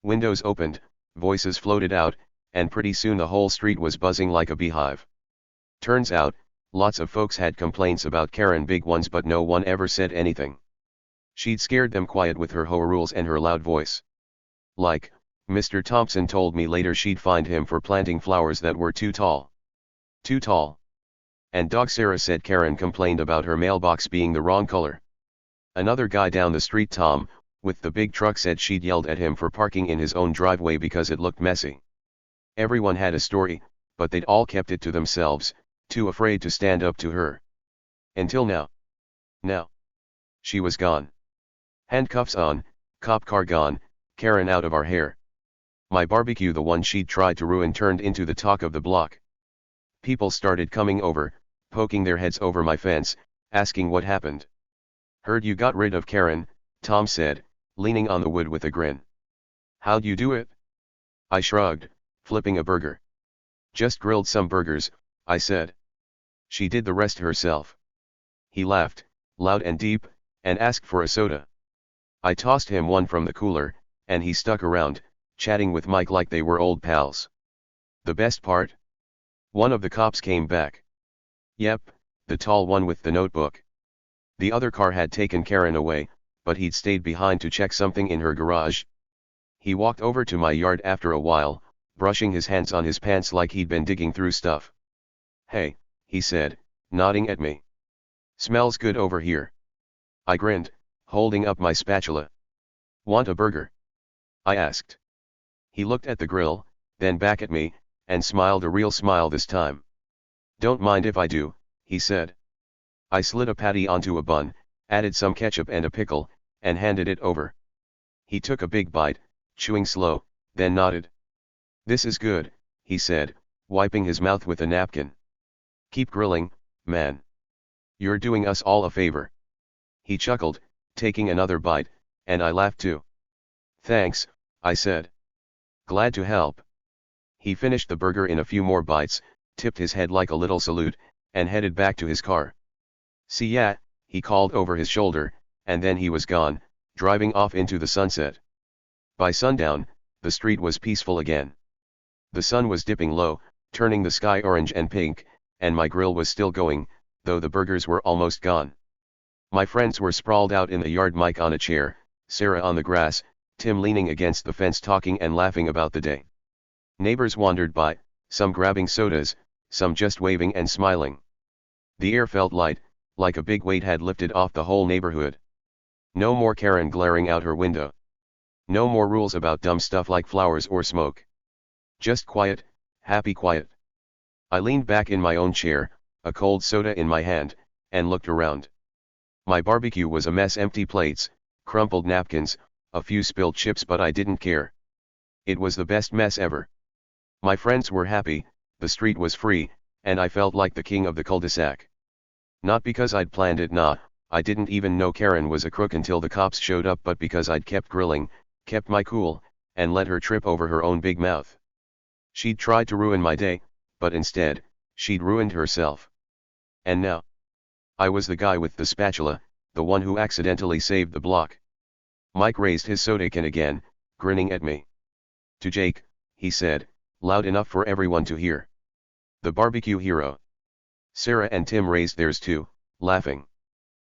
S1: Windows opened, voices floated out, and pretty soon the whole street was buzzing like a beehive. Turns out, lots of folks had complaints about Karen, big ones, but no one ever said anything. She'd scared them quiet with her HOA rules and her loud voice. Like, Mr. Thompson told me later she'd fined him for planting flowers that were too tall. Too tall. And Dog Sarah said Karen complained about her mailbox being the wrong color. Another guy down the street, Tom, with the big truck, said she'd yelled at him for parking in his own driveway because it looked messy. Everyone had a story, but they'd all kept it to themselves, too afraid to stand up to her. Until now. Now. She was gone. Handcuffs on, cop car gone, Karen out of our hair. My barbecue, the one she'd tried to ruin, turned into the talk of the block. People started coming over, poking their heads over my fence, asking what happened. "Heard you got rid of Karen," Tom said, leaning on the wood with a grin. "How'd you do it?" I shrugged, flipping a burger. "Just grilled some burgers," I said. "She did the rest herself." He laughed, loud and deep, and asked for a soda. I tossed him one from the cooler, and he stuck around, chatting with Mike like they were old pals. The best part? One of the cops came back. Yep, the tall one with the notebook. The other car had taken Karen away, but he'd stayed behind to check something in her garage. He walked over to my yard after a while, brushing his hands on his pants like he'd been digging through stuff. "Hey," he said, nodding at me. "Smells good over here." I grinned, holding up my spatula. "Want a burger?" I asked. He looked at the grill, then back at me, and smiled a real smile this time. Don't mind if I do, he said. I slid a patty onto a bun, added some ketchup and a pickle, and handed it over. He took a big bite, chewing slow, then nodded. This is good, he said, wiping his mouth with a napkin. Keep grilling, man. You're doing us all a favor. He chuckled, taking another bite, and I laughed too. Thanks, I said. Glad to help. He finished the burger in a few more bites, tipped his head like a little salute, and headed back to his car. See ya, he called over his shoulder, and then he was gone, driving off into the sunset. By sundown, the street was peaceful again. The sun was dipping low, turning the sky orange and pink, and my grill was still going, though the burgers were almost gone. My friends were sprawled out in the yard, Mike on a chair, Sarah on the grass, Tim leaning against the fence talking and laughing about the day. Neighbors wandered by, some grabbing sodas, some just waving and smiling. The air felt light, like a big weight had lifted off the whole neighborhood. No more Karen glaring out her window. No more rules about dumb stuff like flowers or smoke. Just quiet, happy quiet. I leaned back in my own chair, a cold soda in my hand, and looked around. My barbecue was a mess: empty plates, crumpled napkins, a few spilled chips, but I didn't care. It was the best mess ever. My friends were happy, the street was free, and I felt like the king of the cul-de-sac. Not because I'd planned it, nah, I didn't even know Karen was a crook until the cops showed up, but because I'd kept grilling, kept my cool, and let her trip over her own big mouth. She'd tried to ruin my day, but instead, she'd ruined herself. And now, I was the guy with the spatula, the one who accidentally saved the block. Mike raised his soda can again, grinning at me. To Jake, he said, loud enough for everyone to hear. The barbecue hero. Sarah and Tim raised theirs too, laughing.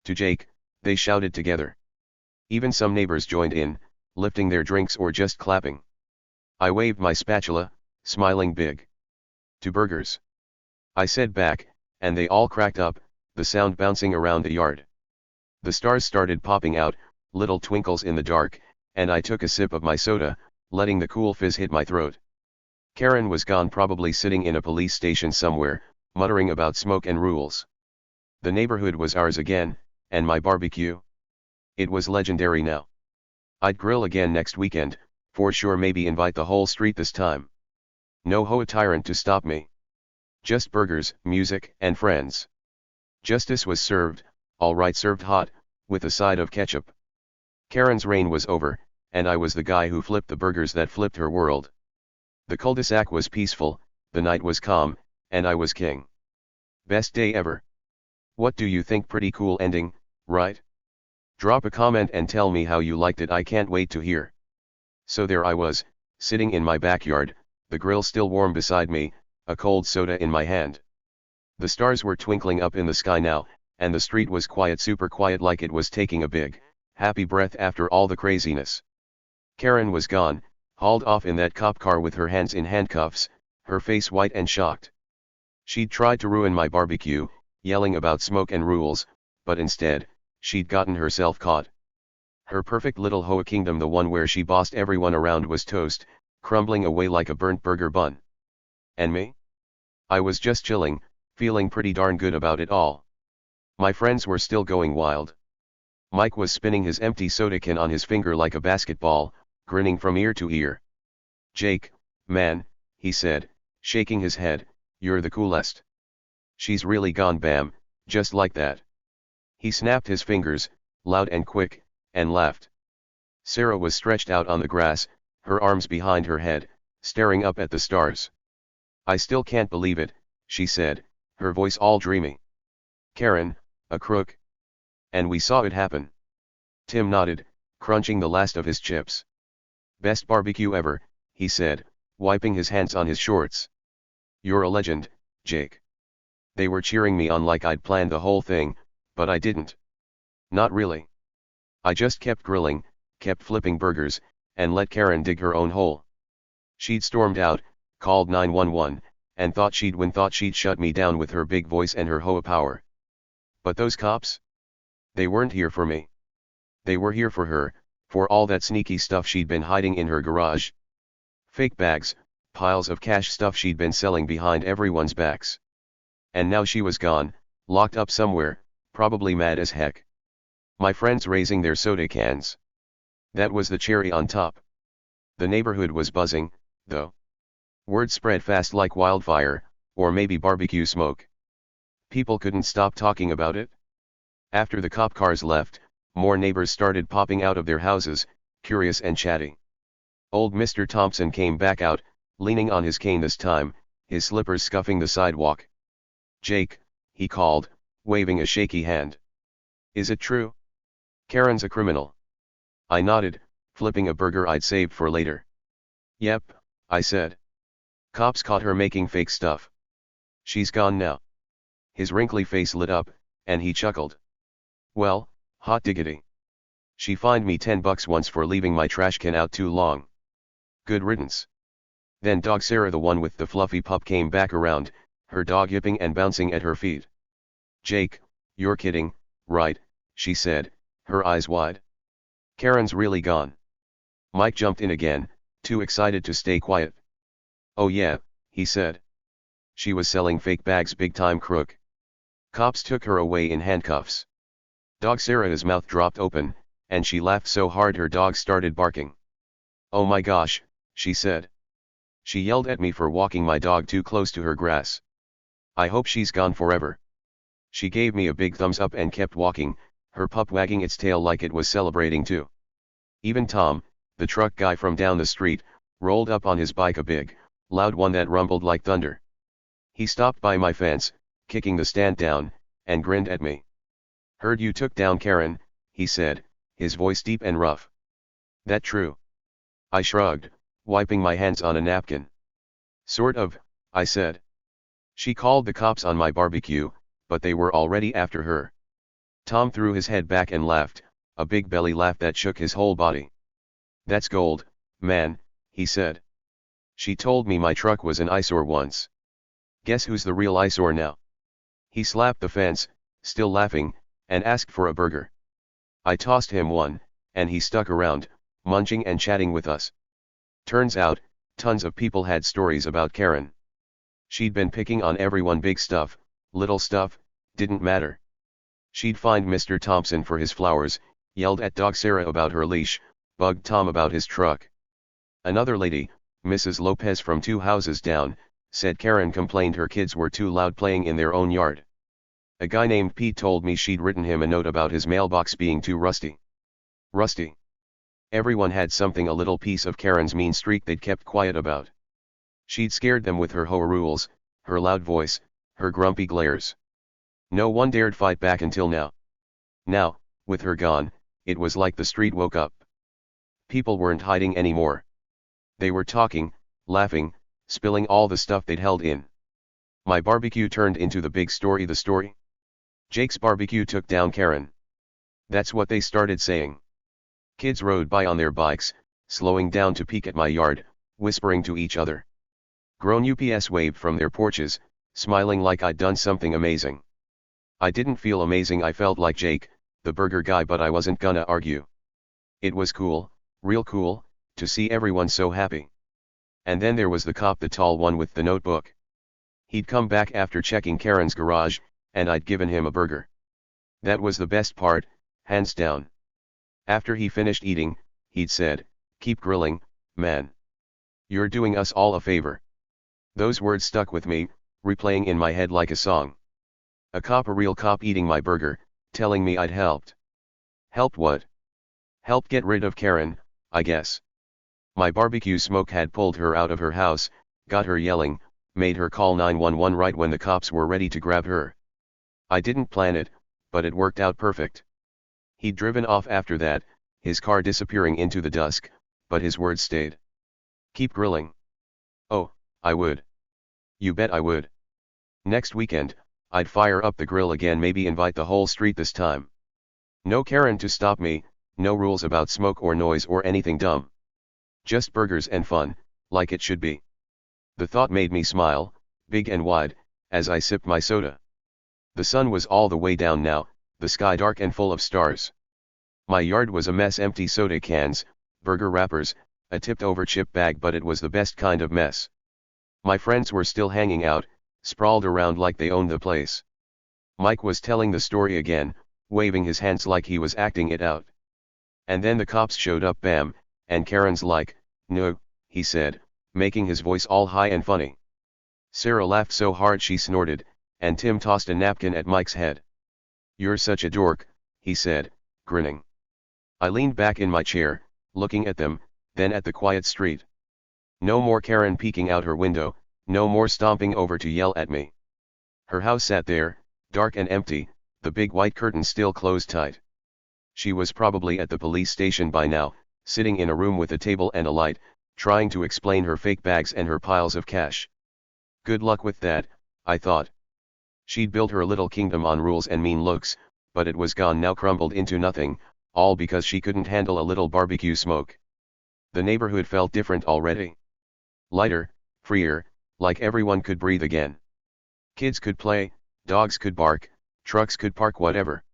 S1: To Jake, they shouted together. Even some neighbors joined in, lifting their drinks or just clapping. I waved my spatula, smiling big. To burgers, I said back, and they all cracked up, the sound bouncing around the yard. The stars started popping out, little twinkles in the dark, and I took a sip of my soda, letting the cool fizz hit my throat. Karen was gone, probably sitting in a police station somewhere, muttering about smoke and rules. The neighborhood was ours again, and my barbecue. It was legendary now. I'd grill again next weekend, for sure, maybe invite the whole street this time. No HOA tyrant to stop me. Just burgers, music, and friends. Justice was served, all right, served hot, with a side of ketchup. Karen's reign was over, and I was the guy who flipped the burgers that flipped her world. The cul-de-sac was peaceful, the night was calm, and I was king. Best day ever. What do you think? Pretty cool ending, right? Drop a comment and tell me how you liked it. I can't wait to hear. So there I was, sitting in my backyard, the grill still warm beside me, a cold soda in my hand. The stars were twinkling up in the sky now, and the street was quiet, super quiet, like it was taking a big, happy breath after all the craziness. Karen was gone, hauled off in that cop car with her hands in handcuffs, her face white and shocked. She'd tried to ruin my barbecue, yelling about smoke and rules, but instead, she'd gotten herself caught. Her perfect little HOA kingdom, the one where she bossed everyone around, was toast, crumbling away like a burnt burger bun. And me? I was just chilling, feeling pretty darn good about it all. My friends were still going wild. Mike was spinning his empty soda can on his finger like a basketball, grinning from ear to ear. Jake, man, he said, shaking his head, you're the coolest. She's really gone, bam, just like that. He snapped his fingers, loud and quick, and laughed. Sarah was stretched out on the grass, her arms behind her head, staring up at the stars. I still can't believe it, she said, her voice all dreamy. Karen, a crook. And we saw it happen. Tim nodded, crunching the last of his chips. Best barbecue ever, he said, wiping his hands on his shorts. You're a legend, Jake. They were cheering me on like I'd planned the whole thing, but I didn't. Not really. I just kept grilling, kept flipping burgers, and let Karen dig her own hole. She'd stormed out, called 911, and thought she'd win, thought she'd shut me down with her big voice and her HOA power. But those cops? They weren't here for me. They were here for her, for all that sneaky stuff she'd been hiding in her garage. Fake bags, piles of cash, stuff she'd been selling behind everyone's backs. And now she was gone, locked up somewhere, probably mad as heck. My friends raising their soda cans. That was the cherry on top. The neighborhood was buzzing, though. Word spread fast like wildfire, or maybe barbecue smoke. People couldn't stop talking about it. After the cop cars left, more neighbors started popping out of their houses, curious and chatty. Old Mr. Thompson came back out, leaning on his cane this time, his slippers scuffing the sidewalk. "Jake," he called, waving a shaky hand. "Is it true? Karen's a criminal." I nodded, flipping a burger I'd saved for later. "Yep," I said. "Cops caught her making fake stuff. She's gone now." His wrinkly face lit up, and he chuckled. "Well, hot diggity. She fined me $10 once for leaving my trash can out too long. Good riddance." Then dog Sarah, the one with the fluffy pup, came back around, her dog yipping and bouncing at her feet. "Jake, you're kidding, right?" she said, her eyes wide. "Karen's really gone." Mike jumped in again, too excited to stay quiet. "Oh yeah," he said. "She was selling fake bags, big time crook. Cops took her away in handcuffs." Dog Sarah's mouth dropped open, and she laughed so hard her dog started barking. "Oh my gosh," she said. She yelled at me for walking my dog too close to her grass. "I hope she's gone forever." She gave me a big thumbs up and kept walking, her pup wagging its tail like it was celebrating too. Even Tom, the truck guy from down the street, rolled up on his bike, a big, loud one that rumbled like thunder. He stopped by my fence, kicking the stand down, and grinned at me. "Heard you took down Karen," he said, his voice deep and rough. "That true?" I shrugged, wiping my hands on a napkin. "Sort of," I said. "She called the cops on my barbecue, but they were already after her." Tom threw his head back and laughed, a big belly laugh that shook his whole body. "That's gold, man," he said. "She told me my truck was an eyesore once. Guess who's the real eyesore now?" He slapped the fence, still laughing, and asked for a burger. I tossed him one, and he stuck around, munching and chatting with us. Turns out, tons of people had stories about Karen. She'd been picking on everyone, big stuff, little stuff, didn't matter. She'd find Mr. Thompson for his flowers, yelled at dog Sarah about her leash, bugged Tom about his truck. Another lady, Mrs. Lopez from 2 houses down, said Karen complained her kids were too loud playing in their own yard. A guy named Pete told me she'd written him a note about his mailbox being too rusty. Rusty. Everyone had something, a little piece of Karen's mean streak they'd kept quiet about. She'd scared them with her HOA rules, her loud voice, her grumpy glares. No one dared fight back until now. Now, with her gone, it was like the street woke up. People weren't hiding anymore. They were talking, laughing, spilling all the stuff they'd held in. My barbecue turned into the big story. The story? Jake's barbecue took down Karen. That's what they started saying. Kids rode by on their bikes, slowing down to peek at my yard, whispering to each other. Grown UPS waved from their porches, smiling like I'd done something amazing. I didn't feel amazing, I felt like Jake, the burger guy, but I wasn't gonna argue. It was cool, real cool, to see everyone so happy. And then there was the cop, the tall one with the notebook. He'd come back after checking Karen's garage, and I'd given him a burger. That was the best part, hands down. After he finished eating, he'd said, "Keep grilling, man. You're doing us all a favor." Those words stuck with me, replaying in my head like a song. A cop, a real cop, eating my burger, telling me I'd helped. Helped what? Helped get rid of Karen, I guess. My barbecue smoke had pulled her out of her house, got her yelling, made her call 911 right when the cops were ready to grab her. I didn't plan it, but it worked out perfect. He'd driven off after that, his car disappearing into the dusk, but his words stayed. Keep grilling. Oh, I would. You bet I would. Next weekend, I'd fire up the grill again, maybe invite the whole street this time. No Karen to stop me, no rules about smoke or noise or anything dumb. Just burgers and fun, like it should be. The thought made me smile, big and wide, as I sipped my soda. The sun was all the way down now, the sky dark and full of stars. My yard was a mess: empty soda cans, burger wrappers, a tipped-over chip bag, but it was the best kind of mess. My friends were still hanging out, sprawled around like they owned the place. Mike was telling the story again, waving his hands like he was acting it out. And then the cops showed up, bam, and Karen's like, "No," he said, making his voice all high and funny. Sarah laughed so hard she snorted, and Tim tossed a napkin at Mike's head. "You're such a dork," he said, grinning. I leaned back in my chair, looking at them, then at the quiet street. No more Karen peeking out her window, no more stomping over to yell at me. Her house sat there, dark and empty, the big white curtains still closed tight. She was probably at the police station by now, sitting in a room with a table and a light, trying to explain her fake bags and her piles of cash. Good luck with that, I thought. She'd built her little kingdom on rules and mean looks, but it was gone now, crumbled into nothing, all because she couldn't handle a little barbecue smoke. The neighborhood felt different already. Lighter, freer, like everyone could breathe again. Kids could play, dogs could bark, trucks could park, whatever.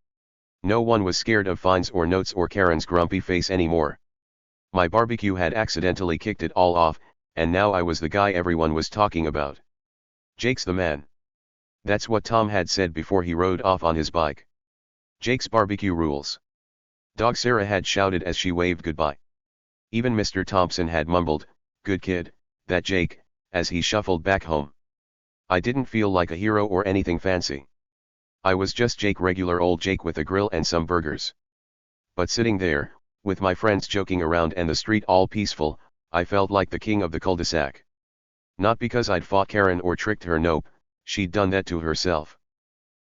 S1: No one was scared of fines or notes or Karen's grumpy face anymore. My barbecue had accidentally kicked it all off, and now I was the guy everyone was talking about. "Jake's the man." That's what Tom had said before he rode off on his bike. "Jake's barbecue rules." Dog Sarah had shouted as she waved goodbye. Even Mr. Thompson had mumbled, "Good kid, that Jake," as he shuffled back home. I didn't feel like a hero or anything fancy. I was just Jake, regular old Jake with a grill and some burgers. But sitting there, with my friends joking around and the street all peaceful, I felt like the king of the cul-de-sac. Not because I'd fought Karen or tricked her, nope, she'd done that to herself.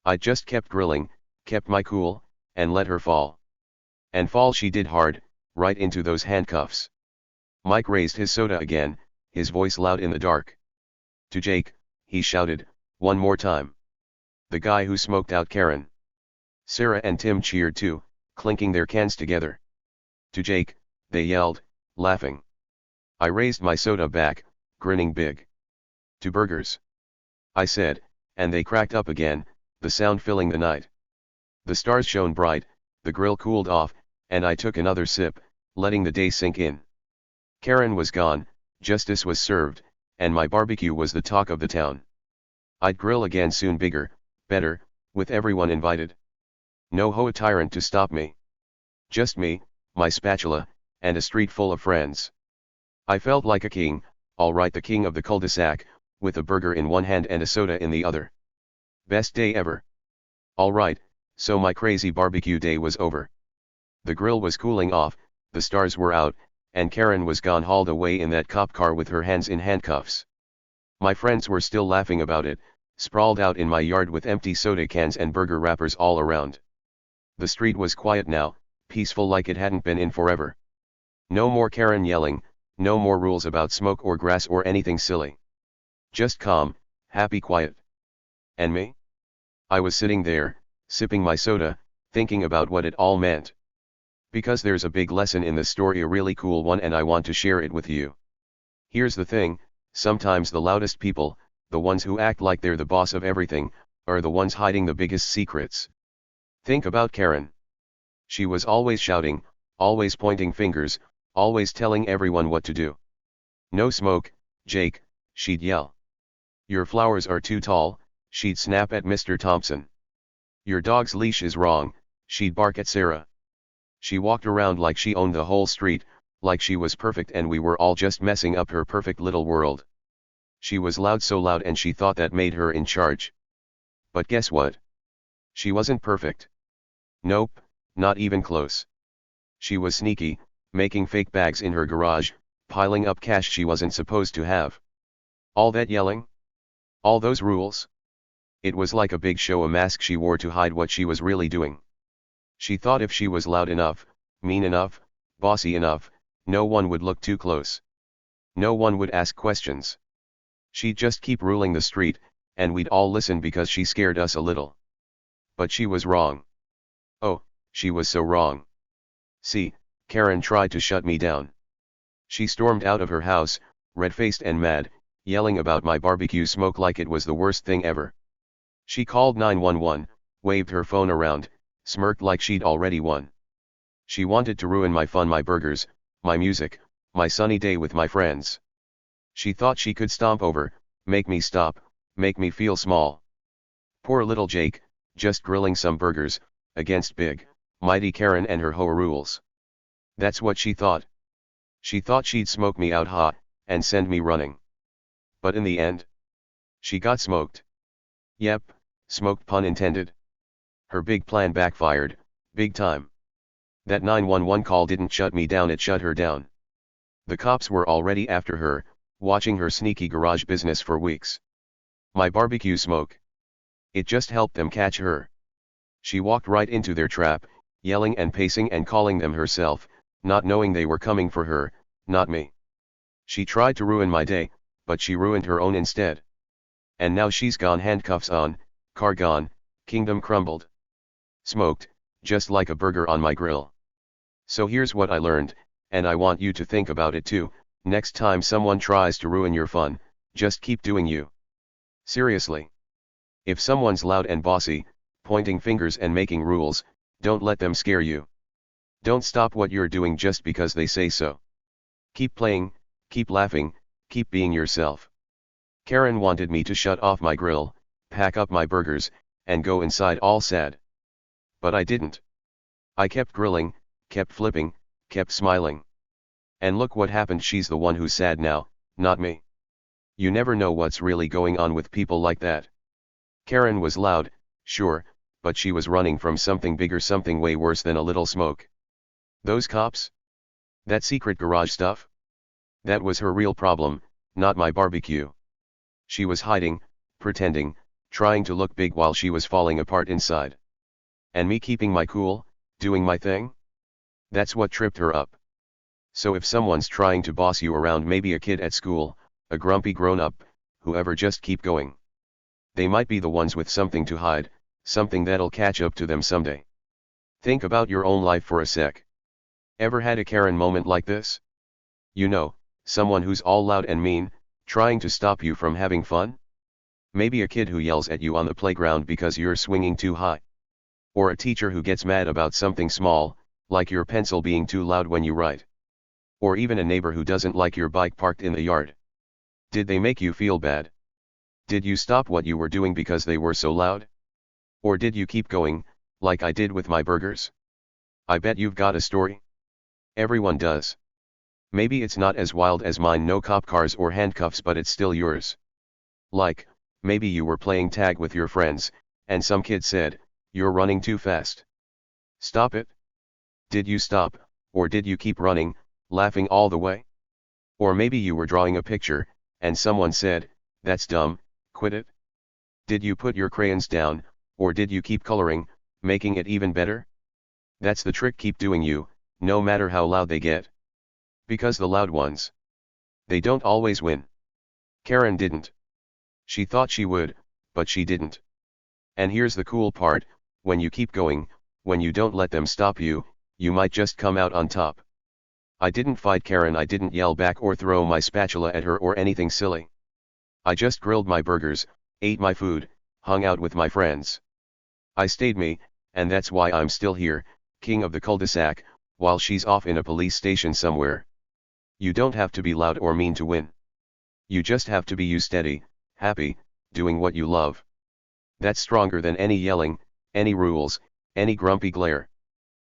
S1: I just kept grilling, kept my cool, and let her fall. And fall she did hard, right into those handcuffs. Mike raised his soda again, his voice loud in the dark. "To Jake," he shouted, "one more time. The guy who smoked out Karen." Sarah and Tim cheered too, clinking their cans together. "To Jake," they yelled, laughing. I raised my soda back, grinning big. "To burgers," I said, and they cracked up again, the sound filling the night. The stars shone bright, the grill cooled off, and I took another sip, letting the day sink in. Karen was gone, justice was served, and my barbecue was the talk of the town. I'd grill again soon, bigger, better, with everyone invited. No HOA tyrant to stop me. Just me, my spatula, and a street full of friends. I felt like a king, all right, the king of the cul-de-sac, with a burger in one hand and a soda in the other. Best day ever. All right, so my crazy barbecue day was over. The grill was cooling off, the stars were out, and Karen was gone, hauled away in that cop car with her hands in handcuffs. My friends were still laughing about it, sprawled out in my yard with empty soda cans and burger wrappers all around. The street was quiet now, peaceful like it hadn't been in forever. No more Karen yelling, no more rules about smoke or grass or anything silly. Just calm, happy quiet. And me? I was sitting there, sipping my soda, thinking about what it all meant. Because there's a big lesson in the story, a really cool one, and I want to share it with you. Here's the thing, sometimes the loudest people, the ones who act like they're the boss of everything, are the ones hiding the biggest secrets. Think about Karen. She was always shouting, always pointing fingers, always telling everyone what to do. "No smoke, Jake," she'd yell. "Your flowers are too tall," she'd snap at Mr. Thompson. "Your dog's leash is wrong," she'd bark at Sarah. She walked around like she owned the whole street, like she was perfect and we were all just messing up her perfect little world. She was loud, so loud, and she thought that made her in charge. But guess what? She wasn't perfect. Nope, not even close. She was sneaky, making fake bags in her garage, piling up cash she wasn't supposed to have. All that yelling? All those rules? It was like a big show, a mask she wore to hide what she was really doing. She thought if she was loud enough, mean enough, bossy enough, no one would look too close. No one would ask questions. She'd just keep ruling the street, and we'd all listen because she scared us a little. But she was wrong. Oh, she was so wrong. See, Karen tried to shut me down. She stormed out of her house, red-faced and mad, yelling about my barbecue smoke like it was the worst thing ever. She called 911, waved her phone around, smirked like she'd already won. She wanted to ruin my fun, my burgers, my music, my sunny day with my friends. She thought she could stomp over, make me stop, make me feel small. Poor little Jake, just grilling some burgers, against big, mighty Karen and her HOA rules. That's what she thought. She thought she'd smoke me out hot, and send me running. But in the end, she got smoked. Yep, smoked pun intended. Her big plan backfired, big time. That 911 call didn't shut me down, it shut her down. The cops were already after her, watching her sneaky garage business for weeks. My barbecue smoke. It just helped them catch her. She walked right into their trap, yelling and pacing and calling them herself, not knowing they were coming for her, not me. She tried to ruin my day, but she ruined her own instead. And now she's gone, handcuffs on, car gone, kingdom crumbled. Smoked, just like a burger on my grill. So here's what I learned, and I want you to think about it too. Next time someone tries to ruin your fun, just keep doing you. Seriously. If someone's loud and bossy, pointing fingers and making rules, don't let them scare you. Don't stop what you're doing just because they say so. Keep playing, keep laughing, keep being yourself. Karen wanted me to shut off my grill, pack up my burgers, and go inside all sad. But I didn't. I kept grilling, kept flipping, kept smiling. And look what happened, she's the one who's sad now, not me. You never know what's really going on with people like that. Karen was loud, sure, but she was running from something bigger, something way worse than a little smoke. Those cops? That secret garage stuff? That was her real problem, not my barbecue. She was hiding, pretending, trying to look big while she was falling apart inside. And me keeping my cool, doing my thing? That's what tripped her up. So if someone's trying to boss you around, maybe a kid at school, a grumpy grown-up, whoever, just keep going. They might be the ones with something to hide, something that'll catch up to them someday. Think about your own life for a sec. Ever had a Karen moment like this? You know, someone who's all loud and mean, trying to stop you from having fun? Maybe a kid who yells at you on the playground because you're swinging too high. Or a teacher who gets mad about something small, like your pencil being too loud when you write. Or even a neighbor who doesn't like your bike parked in the yard. Did they make you feel bad? Did you stop what you were doing because they were so loud? Or did you keep going, like I did with my burgers? I bet you've got a story. Everyone does. Maybe it's not as wild as mine, no cop cars or handcuffs, but it's still yours. Like, maybe you were playing tag with your friends, and some kid said, "You're running too fast. Stop it." Did you stop, or did you keep running, laughing all the way? Or maybe you were drawing a picture, and someone said, "That's dumb, quit it." Did you put your crayons down, or did you keep coloring, making it even better? That's the trick, keep doing you, no matter how loud they get. Because the loud ones, they don't always win. Karen didn't. She thought she would, but she didn't. And here's the cool part, when you keep going, when you don't let them stop you, you might just come out on top. I didn't fight Karen, I didn't yell back or throw my spatula at her or anything silly. I just grilled my burgers, ate my food, hung out with my friends. I stayed me, and that's why I'm still here, king of the cul-de-sac, while she's off in a police station somewhere. You don't have to be loud or mean to win. You just have to be you, steady, happy, doing what you love. That's stronger than any yelling, any rules, any grumpy glare.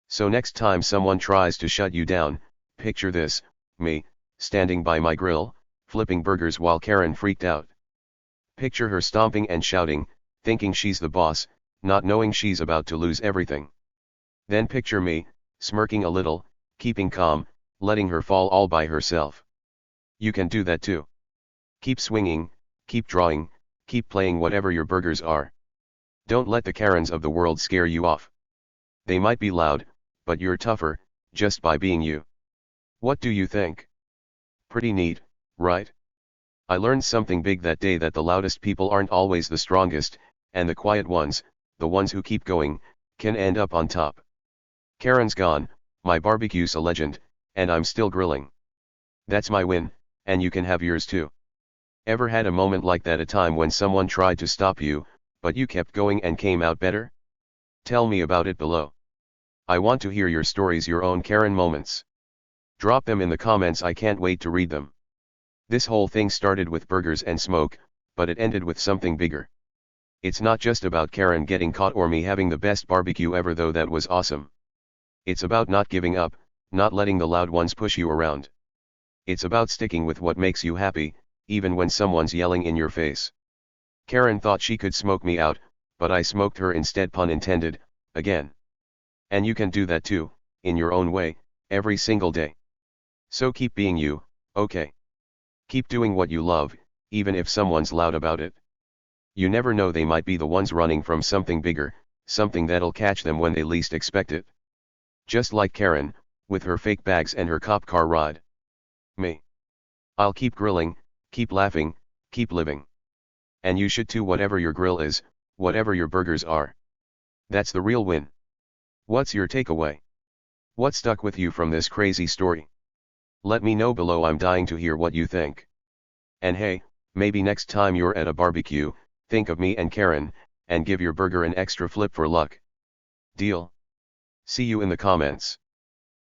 S1: So next time someone tries to shut you down, picture this, me, standing by my grill, flipping burgers while Karen freaked out. Picture her stomping and shouting, thinking she's the boss, not knowing she's about to lose everything. Then picture me, smirking a little, keeping calm, letting her fall all by herself. You can do that too. Keep swinging, keep drawing, keep playing whatever your burgers are. Don't let the Karens of the world scare you off. They might be loud, but you're tougher, just by being you. What do you think? Pretty neat, right? I learned something big that day, that the loudest people aren't always the strongest, and the quiet ones, the ones who keep going, can end up on top. Karen's gone, my barbecue's a legend, and I'm still grilling. That's my win, and you can have yours too. Ever had a moment like that, a time when someone tried to stop you, but you kept going and came out better? Tell me about it below. I want to hear your stories, your own Karen moments. Drop them in the comments, I can't wait to read them. This whole thing started with burgers and smoke, but it ended with something bigger. It's not just about Karen getting caught or me having the best barbecue ever, though that was awesome. It's about not giving up, not letting the loud ones push you around. It's about sticking with what makes you happy, even when someone's yelling in your face. Karen thought she could smoke me out, but I smoked her instead, pun intended, again. And you can do that too, in your own way, every single day. So keep being you, okay? Keep doing what you love, even if someone's loud about it. You never know, they might be the ones running from something bigger, something that'll catch them when they least expect it. Just like Karen, with her fake bags and her cop car ride. Me. I'll keep grilling, keep laughing, keep living. And you should too, whatever your grill is, whatever your burgers are. That's the real win. What's your takeaway? What stuck with you from this crazy story? Let me know below, I'm dying to hear what you think. And hey, maybe next time you're at a barbecue, think of me and Karen, and give your burger an extra flip for luck. Deal? See you in the comments.